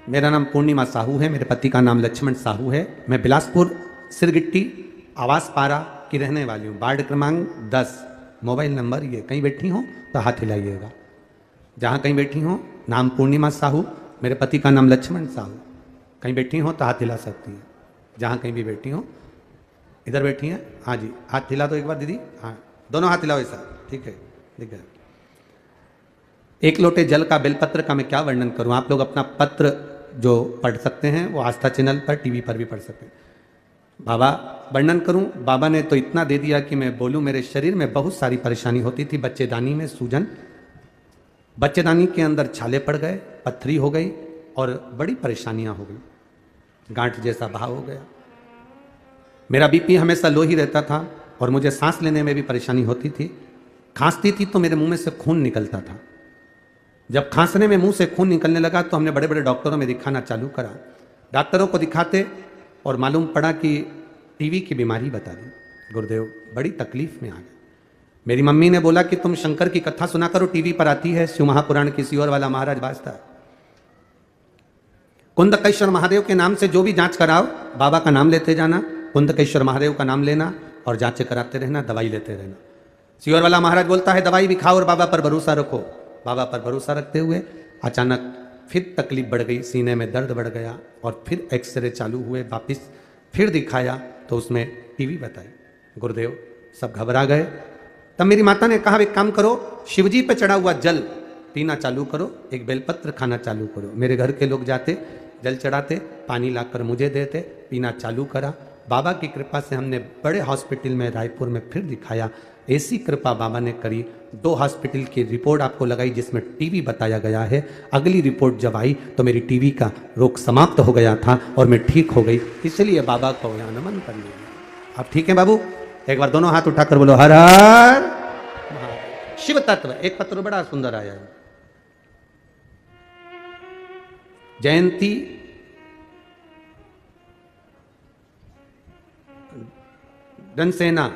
मेरा नाम पूर्णिमा साहू है, मेरे पति का नाम लक्ष्मण साहू है। मैं बिलासपुर सिरगिट्टी आवास पारा की रहने वाली हूँ। वार्ड क्रमांक 10, मोबाइल नंबर ये। कहीं बैठी हो तो हाथ हिलाइएगा। जहाँ कहीं बैठी हो, नाम पूर्णिमा साहू, मेरे पति का नाम लक्ष्मण साहू। कहीं बैठी हो तो हाथ हिला सकती हैं, जहाँ कहीं भी बैठी हो। इधर बैठी हैं, हाँ जी, हाथ हिला दो एक बार दीदी। हाँ, दोनों हाथ हिलाओ ऐसा, ठीक है, दिख गया। एक लोटे जल का बेलपत्र का मैं क्या वर्णन करूँ? आप लोग अपना पत्र जो पढ़ सकते हैं वो आस्था चैनल पर, टीवी पर भी पढ़ सकते हैं। बाबा वर्णन करूं, बाबा ने तो इतना दे दिया कि मैं बोलूं। मेरे शरीर में बहुत सारी परेशानी होती थी। बच्चेदानी में सूजन, बच्चेदानी के अंदर छाले पड़ गए, पत्थरी हो गई और बड़ी परेशानियां हो गई, गांठ जैसा भाव हो गया। मेरा बीपी हमेशा लो ही रहता था और मुझे सांस लेने में भी परेशानी होती थी। खांसती थी तो मेरे मुंह में से खून निकलता था। जब खांसने में मुंह से खून निकलने लगा तो हमने बड़े बड़े डॉक्टरों में दिखाना चालू करा। डॉक्टरों को दिखाते और मालूम पड़ा कि टीवी की बीमारी बता दी। गुरुदेव बड़ी तकलीफ में आ गए। मेरी मम्मी ने बोला कि तुम शंकर की कथा सुना करो, टीवी पर आती है, शिव महापुराण की सियोर वाला महाराज बाजता है। कुंदकेश्वर महादेव के नाम से जो भी जांच कराओ, बाबा का नाम लेते जाना, कुंदकेश्वर महादेव का नाम लेना और जांचें कराते रहना, दवाई लेते रहना। सियोर वाला महाराज बोलता है दवाई भी खाओ और बाबा पर भरोसा रखो। बाबा पर भरोसा रखते हुए अचानक फिर तकलीफ बढ़ गई, सीने में दर्द बढ़ गया और फिर एक्सरे चालू हुए। वापिस फिर दिखाया तो उसमें टीवी बताई। गुरुदेव सब घबरा गए। तब मेरी माता ने कहा एक काम करो, शिवजी पे चढ़ा हुआ जल पीना चालू करो, एक बेलपत्र खाना चालू करो। मेरे घर के लोग जाते, जल चढ़ाते, पानी लाकर मुझे देते, पीना चालू करा। बाबा की कृपा से हमने बड़े हॉस्पिटल में रायपुर में फिर दिखाया। ऐसी कृपा बाबा ने करी। 2 हॉस्पिटल की रिपोर्ट आपको लगाई जिसमें टीवी बताया गया है। अगली रिपोर्ट जब आई तो मेरी टीवी का रोग समाप्त हो गया था और मैं ठीक हो गई। इसलिए बाबा को यहाँ नमन कर लिया। आप ठीक है बाबू? एक बार दोनों हाथ उठाकर बोलो हर हर महादेव। शिव तत्व। एक पत्र बड़ा सुंदर आया है। जयंती जनसेना,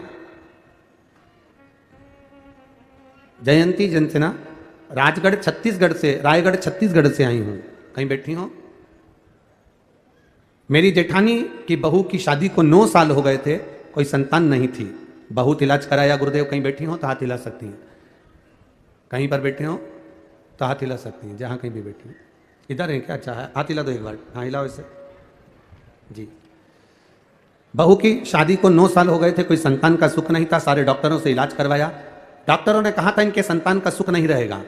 जयंती जनसेना राजगढ़ छत्तीसगढ़ से, रायगढ़ छत्तीसगढ़ से आई हूं। कहीं बैठी हो? मेरी जेठानी की बहू की शादी को 9 साल हो गए थे, कोई संतान नहीं थी। बहुत इलाज कराया गुरुदेव। कहीं बैठी हो तो हाथ हिला सकती हैं। कहीं पर बैठे हो तो हाथ हिला सकती हैं, जहां कहीं भी बैठी हो। इधर है क्या? अच्छा है, हाथ हिला दो एक बार। हाँ हिलाओ ऐसे जी। बहू की शादी को 9 साल हो गए थे, कोई संतान का सुख नहीं था। सारे डॉक्टरों से इलाज करवाया। डॉक्टरों ने कहा था इनके संतान का सुख नहीं रहेगा।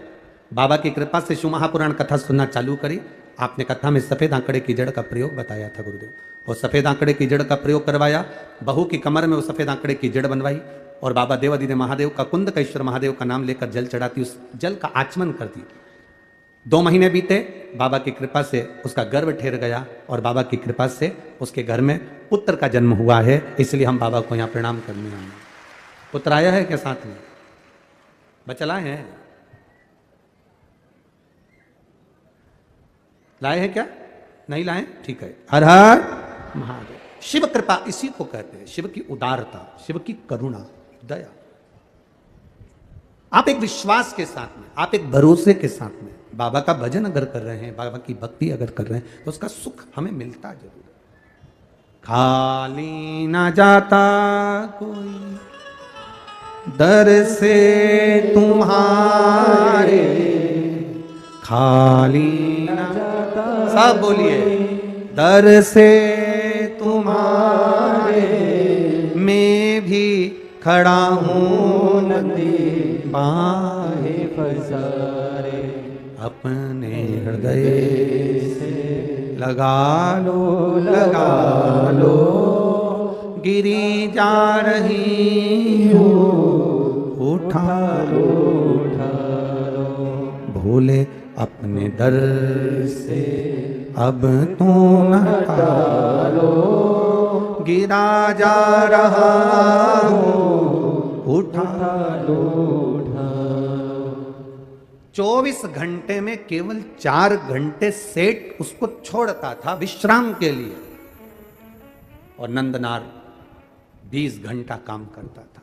बाबा की कृपा से शिव महापुराण कथा सुनना चालू करी। आपने कथा में सफेद आंकड़े की जड़ का प्रयोग बताया था गुरुदेव, और सफेद आंकड़े की जड़ का प्रयोग करवाया, बहू की कमर में वो सफेद आंकड़े की जड़ बनवाई, और बाबा देवादि ने महादेव का कुंदकेश्वर महादेव का नाम लेकर जल चढ़ाती, उस जल का आचमन करती। 2 महीने बीते, बाबा की कृपा से उसका गर्भ ठहर गया, और बाबा की कृपा से उसके घर में पुत्र का जन्म हुआ है। इसलिए हम बाबा को यहाँ प्रणाम करने आए। पुत्र आया है क्या साथ में? बच्चा लाए हैं? लाए हैं क्या? नहीं लाए? ठीक है। हर हर महादेव। शिव कृपा इसी को कहते हैं, शिव की उदारता, शिव की करुणा, दया। आप एक विश्वास के साथ में, आप एक भरोसे के साथ में बाबा का भजन अगर कर रहे हैं, बाबा की भक्ति अगर कर रहे हैं, तो उसका सुख हमें मिलता जरूर है। खाली ना जाता कोई दर से तुम्हारे, खाली ना जाता, सब बोलिए, दर से तुम्हारे, मैं भी खड़ा हूँ नदी बाहे पसारे, अपने हृदय से लगा लो, गिरी जा रही हो, उठा लो, भोले अपने दर से अब तुम हटा लो, गिरा जा रहा हो, उठा लो। 24 घंटे में केवल 4 घंटे सेठ उसको छोड़ता था विश्राम के लिए, और नंदनार 20 घंटा काम करता था।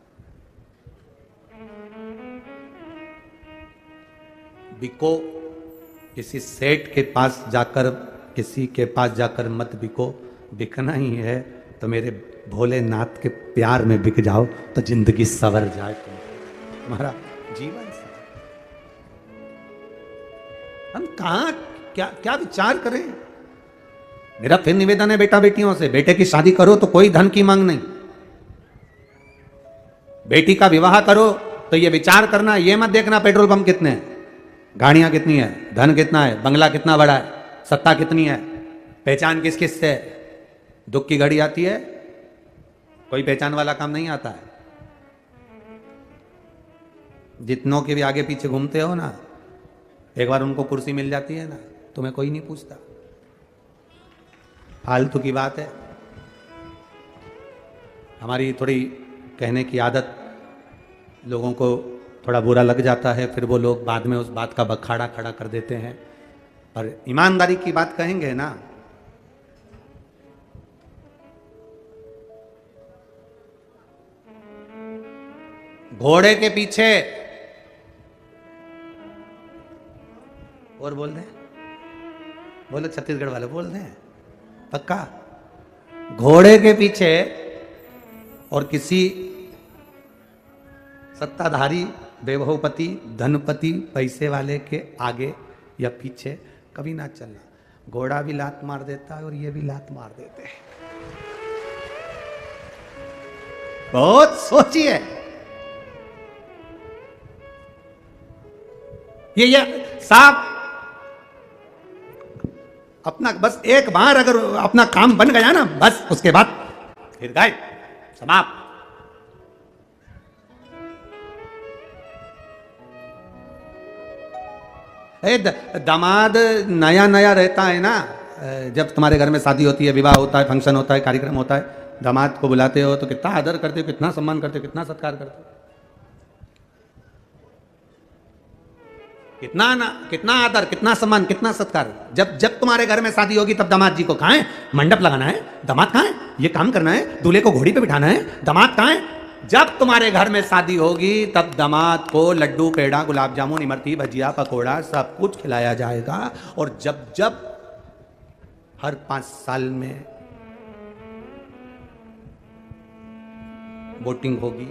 बिको, किसी सेठ के पास जाकर, किसी के पास जाकर मत बिको। बिकना ही है तो मेरे भोलेनाथ के प्यार में बिक जाओ, तो जिंदगी सवर जाए, तुम्हारा जीवन सवर। हम कहां क्या क्या विचार करें? मेरा फिर निवेदन है बेटा बेटियों से, बेटे की शादी करो तो कोई धन की मांग नहीं। बेटी का विवाह करो तो ये विचार करना, ये मत देखना पेट्रोल पंप कितने हैं, गाड़ियां कितनी है, धन कितना है, बंगला कितना बड़ा है, सत्ता कितनी है, पहचान किस किस से। दुख की घड़ी आती है, कोई पहचान वाला काम नहीं आता है। जितनों के भी आगे पीछे घूमते हो ना, एक बार उनको कुर्सी मिल जाती है ना, तुम्हें कोई नहीं पूछता। फालतू की बात है। हमारी थोड़ी कहने की आदत, लोगों को थोड़ा बुरा लग जाता है, फिर वो लोग बाद में उस बात का बखाड़ा खड़ा कर देते हैं। पर ईमानदारी की बात कहेंगे ना, घोड़े के पीछे, और बोल दें, बोलो छत्तीसगढ़ वाले बोल दें पक्का, घोड़े के पीछे और किसी सत्ताधारी, वैभवपति, धनपति, पैसे वाले के आगे या पीछे कभी ना चलना। घोड़ा भी लात मार देता है और ये भी लात मार देते हैं। बहुत सोचिए। ये साहब अपना बस एक बार अगर अपना काम बन गया ना, बस उसके बाद फिर गायब, समाप्त। दामाद नया नया रहता है ना, जब तुम्हारे घर में शादी होती है, विवाह होता है, फंक्शन होता है, कार्यक्रम होता है, दामाद को बुलाते हो तो कितना आदर करते हो, कितना सम्मान करते हो, कितना सत्कार करते हो, कितना आदर, कितना सम्मान, कितना सत्कार। जब तुम्हारे घर में शादी होगी तब दामाद जी को कहाँ है? मंडप लगाना है, दामाद कहाँ है? ये काम करना है, दूल्हे को घोड़ी पे बिठाना है, दामाद कहाँ है? जब तुम्हारे घर में शादी होगी तब दामाद को लड्डू, पेड़ा, गुलाब जामुन, इमरती, भजिया, पकोड़ा सब कुछ खिलाया जाएगा। और जब हर 5 साल में वोटिंग होगी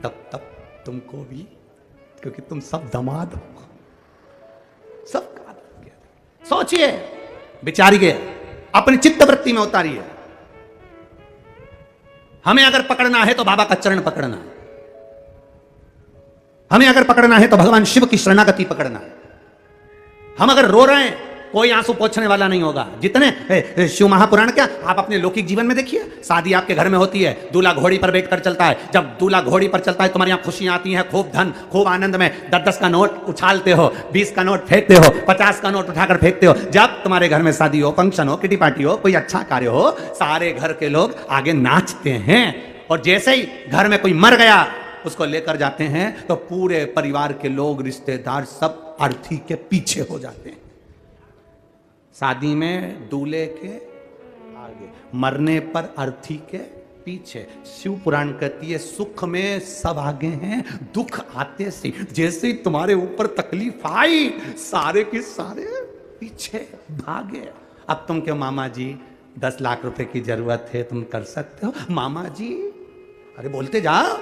तब तुमको भी, क्योंकि तुम सब दामाद हो, सब का। सोचिए, विचारिए, अपनी चित्तवृत्ति में उतारिए। हमें अगर पकड़ना है तो बाबा का चरण पकड़ना है, हमें अगर पकड़ना है तो भगवान शिव की शरणागति पकड़ना है। हम अगर रो रहे हैं कोई आंसू पोंछने वाला नहीं होगा। जितने शिव महापुराण क्या आप अपने लौकिक जीवन में देखिए, शादी आपके घर में होती है, दूल्हा घोड़ी पर बैठकर चलता है। जब दूल्हा घोड़ी पर चलता है तुम्हारे यहाँ खुशियां आती हैं, खूब धन, खूब आनंद में 10-10 का नोट उछालते हो, 20 का नोट फेंकते हो, 50 का नोट उठाकर फेंकते हो। जब तुम्हारे घर में शादी हो, फंक्शन हो, किटी पार्टी हो, कोई अच्छा कार्य हो, सारे घर के लोग आगे नाचते हैं। और जैसे ही घर में कोई मर गया उसको लेकर जाते हैं तो पूरे परिवार के लोग, रिश्तेदार सब अर्थी के पीछे हो जाते हैं। शादी में दूल्हे के आगे, मरने पर अर्थी के पीछे। शिव पुराण कहती है सुख में सब आगे हैं, दुख आते से जैसे ही तुम्हारे ऊपर तकलीफ आई सारे के सारे पीछे भागे। अब तुम क्यों मामा जी 10 लाख रुपए की जरूरत है, तुम कर सकते हो मामा जी, अरे बोलते जाओ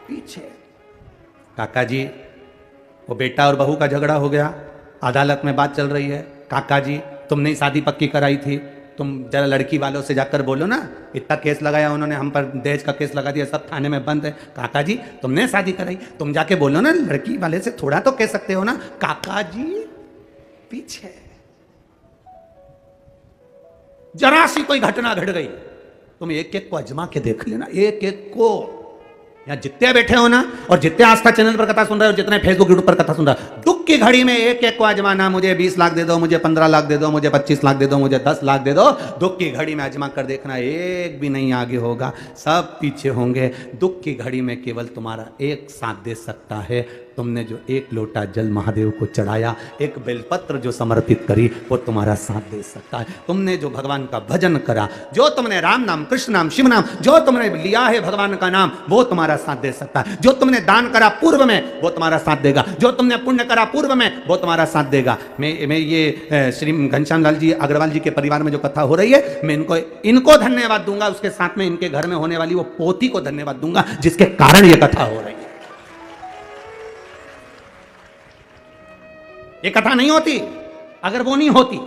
पीछे। काका जी वो बेटा और बहू का झगड़ा हो गया, अदालत में बात चल रही है। काका जी तुमने शादी पक्की कराई थी, तुम जरा लड़की वालों से जाकर बोलो ना, इतना केस लगाया उन्होंने, हम पर दहेज का केस लगा दिया, सब थाने में बंद है। काका जी तुमने शादी कराई, तुम जाके बोलो ना, लड़की वाले से थोड़ा तो कह सकते हो ना। काका जी पीछे। जरा सी कोई घटना घट गई, तुम एक एक को अजमा के देख लेना, एक एक को। यहाँ जितने बैठे हो ना, और जितने आस्था चैनल पर कथा सुन रहे हो, जितने फेसबुक यूट्यूब पर कथा सुन रहे हो, दुख की घड़ी में एक एक को आजमाना। मुझे 20 लाख दे दो, मुझे 15 लाख दे दो, मुझे 25 लाख दे दो, मुझे 10 लाख दे दो। दुख की घड़ी में आजमा कर देखना, एक भी नहीं आगे होगा, सब पीछे होंगे। दुख की घड़ी में केवल तुम्हारा एक साथ दे सकता है। तुमने जो एक लोटा जल महादेव को चढ़ाया, एक बेलपत्र जो समर्पित करी, वो तुम्हारा साथ दे सकता है। तुमने जो भगवान का भजन करा, जो तुमने राम नाम, कृष्ण नाम, शिव नाम, जो तुमने लिया है भगवान का नाम, वो तुम्हारा साथ दे सकता है। जो तुमने दान करा पूर्व में, वो तुम्हारा साथ देगा। जो तुमने पुण्य करा पूर्व में, वो तुम्हारा साथ देगा। मैं ये श्री घनश्याम लाल जी अग्रवाल जी के परिवार में जो कथा हो रही है, मैं इनको धन्यवाद दूंगा, उसके साथ में इनके घर में होने वाली वो पोती को धन्यवाद दूंगा, जिसके कारण ये कथा हो रही है। ये कथा नहीं होती अगर वो नहीं होती।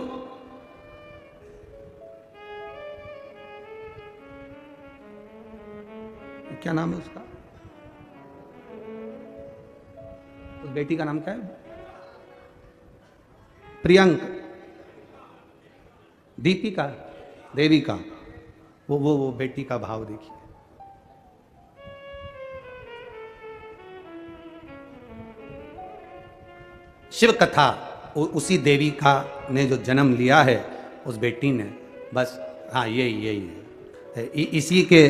क्या नाम है उसका, उस बेटी का नाम क्या है? प्रियंक, दीपिका, देविका। वो बेटी का भाव देखिए। शिव कथा उसी देविका ने जो जन्म लिया है, उस बेटी ने, बस हाँ यही है। इसी के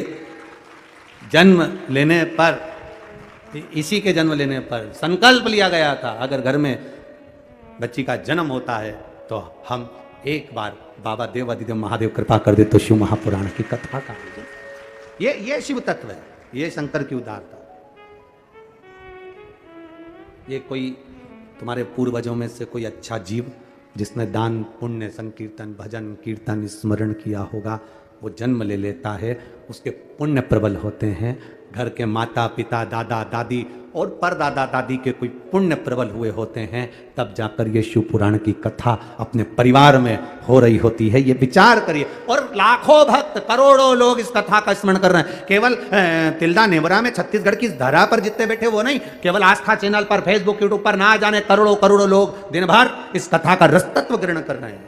जन्म लेने पर, इसी के जन्म लेने पर संकल्प लिया गया था, अगर घर में बच्ची का जन्म होता है तो हम एक बार बाबा देवादिदेव महादेव कृपा कर दे तो शिव महापुराण की कथा का। ये शिव तत्व है, ये शंकर की उदारता। ये कोई तुम्हारे पूर्वजों में से कोई अच्छा जीव जिसने दान पुण्य संकीर्तन भजन कीर्तन स्मरण किया होगा, वो जन्म ले लेता है, उसके पुण्य प्रबल होते हैं। घर के माता पिता दादा दादी और परदादा दादी के कोई पुण्य प्रबल हुए होते हैं, तब जाकर ये शिव पुराण की कथा अपने परिवार में हो रही होती है। ये विचार करिए। और लाखों भक्त, करोड़ों लोग इस कथा का स्मरण कर रहे हैं। केवल तिल्दा नेवरा में छत्तीसगढ़ की धरा पर जितने बैठे वो नहीं, केवल आस्था चैनल पर फेसबुक यूट्यूब पर ना जाने करोड़ों करोड़ों लोग दिन भर इस कथा का रसतत्व ग्रहण कर रहे हैं।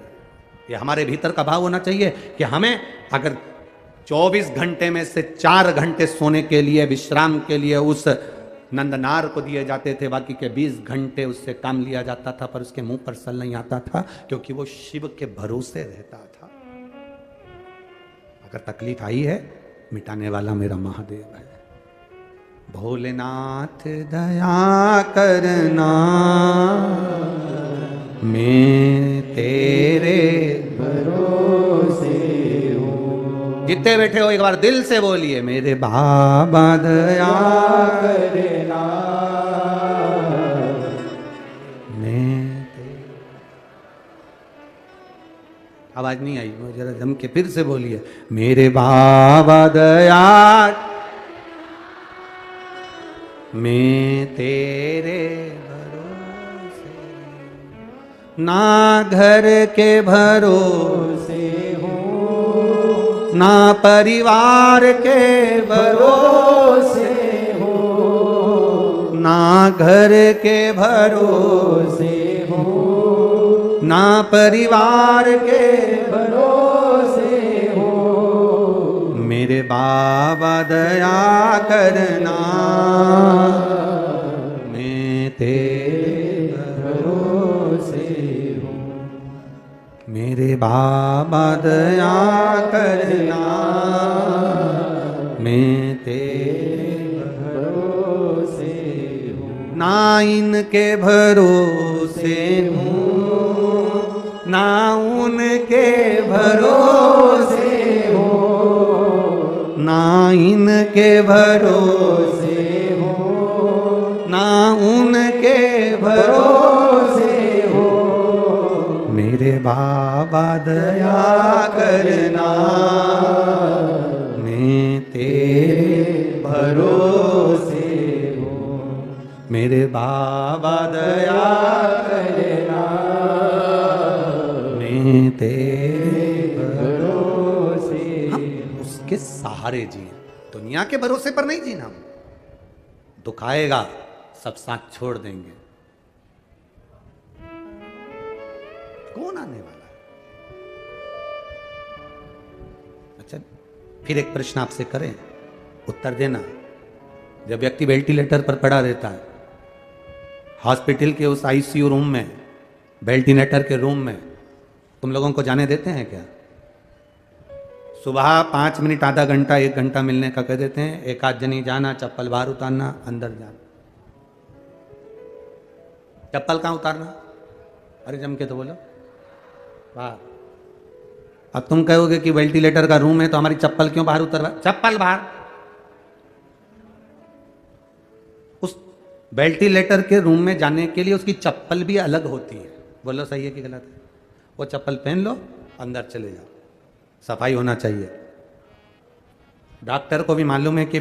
ये हमारे भीतर का भाव होना चाहिए कि हमें अगर 24 घंटे में से 4 घंटे सोने के लिए, विश्राम के लिए उस नंदनार को दिए जाते थे, बाकी के 20 घंटे उससे काम लिया जाता था, पर उसके मुंह पर सल नहीं आता था, क्योंकि वो शिव के भरोसे रहता था। अगर तकलीफ आई है, मिटाने वाला मेरा महादेव है। भोलेनाथ दया करना, मैं तेरे भरोसे हूँ। जितने बैठे हो एक बार दिल से बोलिए, मेरे बाबा दया करना, मैं आवाज नहीं आई, जरा जम के फिर से बोलिए, मेरे बाबा दया, मैं तेरे भरोसे, ना घर के भरोसे हूँ, ना परिवार के भरोसे हूँ, ना घर के भरोसे हूँ, ना परिवार के भरोसे हो, मेरे बाबा दया करना, मैं तेरे भरोसे हो, मेरे बाबा दया करना, मैं तेरे भरोसे हो, ना इनके भरोसे हूँ, ना उनके भरोसे हो, ना इनके भरोसे हो, ना उनके भरोसे हो, मेरे बाबा दया करना, मैं तेरे भरोसे हूँ, मेरे बाबा दया करना, मैं तेरे भरोसे हम उसके सहारे जिए, दुनिया के भरोसे पर नहीं जीना। दुख आएगा सब साथ छोड़ देंगे, कौन आने वाला है? अच्छा, फिर एक प्रश्न आपसे करें, उत्तर देना। जब व्यक्ति वेंटिलेटर पर पड़ा रहता है, हॉस्पिटल के उस आईसीयू रूम में, वेंटिलेटर के रूम में, तुम लोगों को जाने देते हैं क्या? सुबह 5 मिनट, आधा घंटा, 1 घंटा मिलने का कह देते हैं, एक आध जनी जाना, चप्पल बाहर उतारना, अंदर जाना। चप्पल कहाँ उतारना? अरे जम के तो बोलो, बाहर। अब तुम कहोगे कि वेंटिलेटर का रूम है तो हमारी चप्पल क्यों बाहर उतरवा? चप्पल बाहर। उस वेंटिलेटर के रूम में जाने के लिए उसकी चप्पल भी अलग होती है। बोलो सही है कि गलत है? वो चप्पल पहन लो, अंदर चले जाओ, सफाई होना चाहिए। डॉक्टर को भी मालूम है कि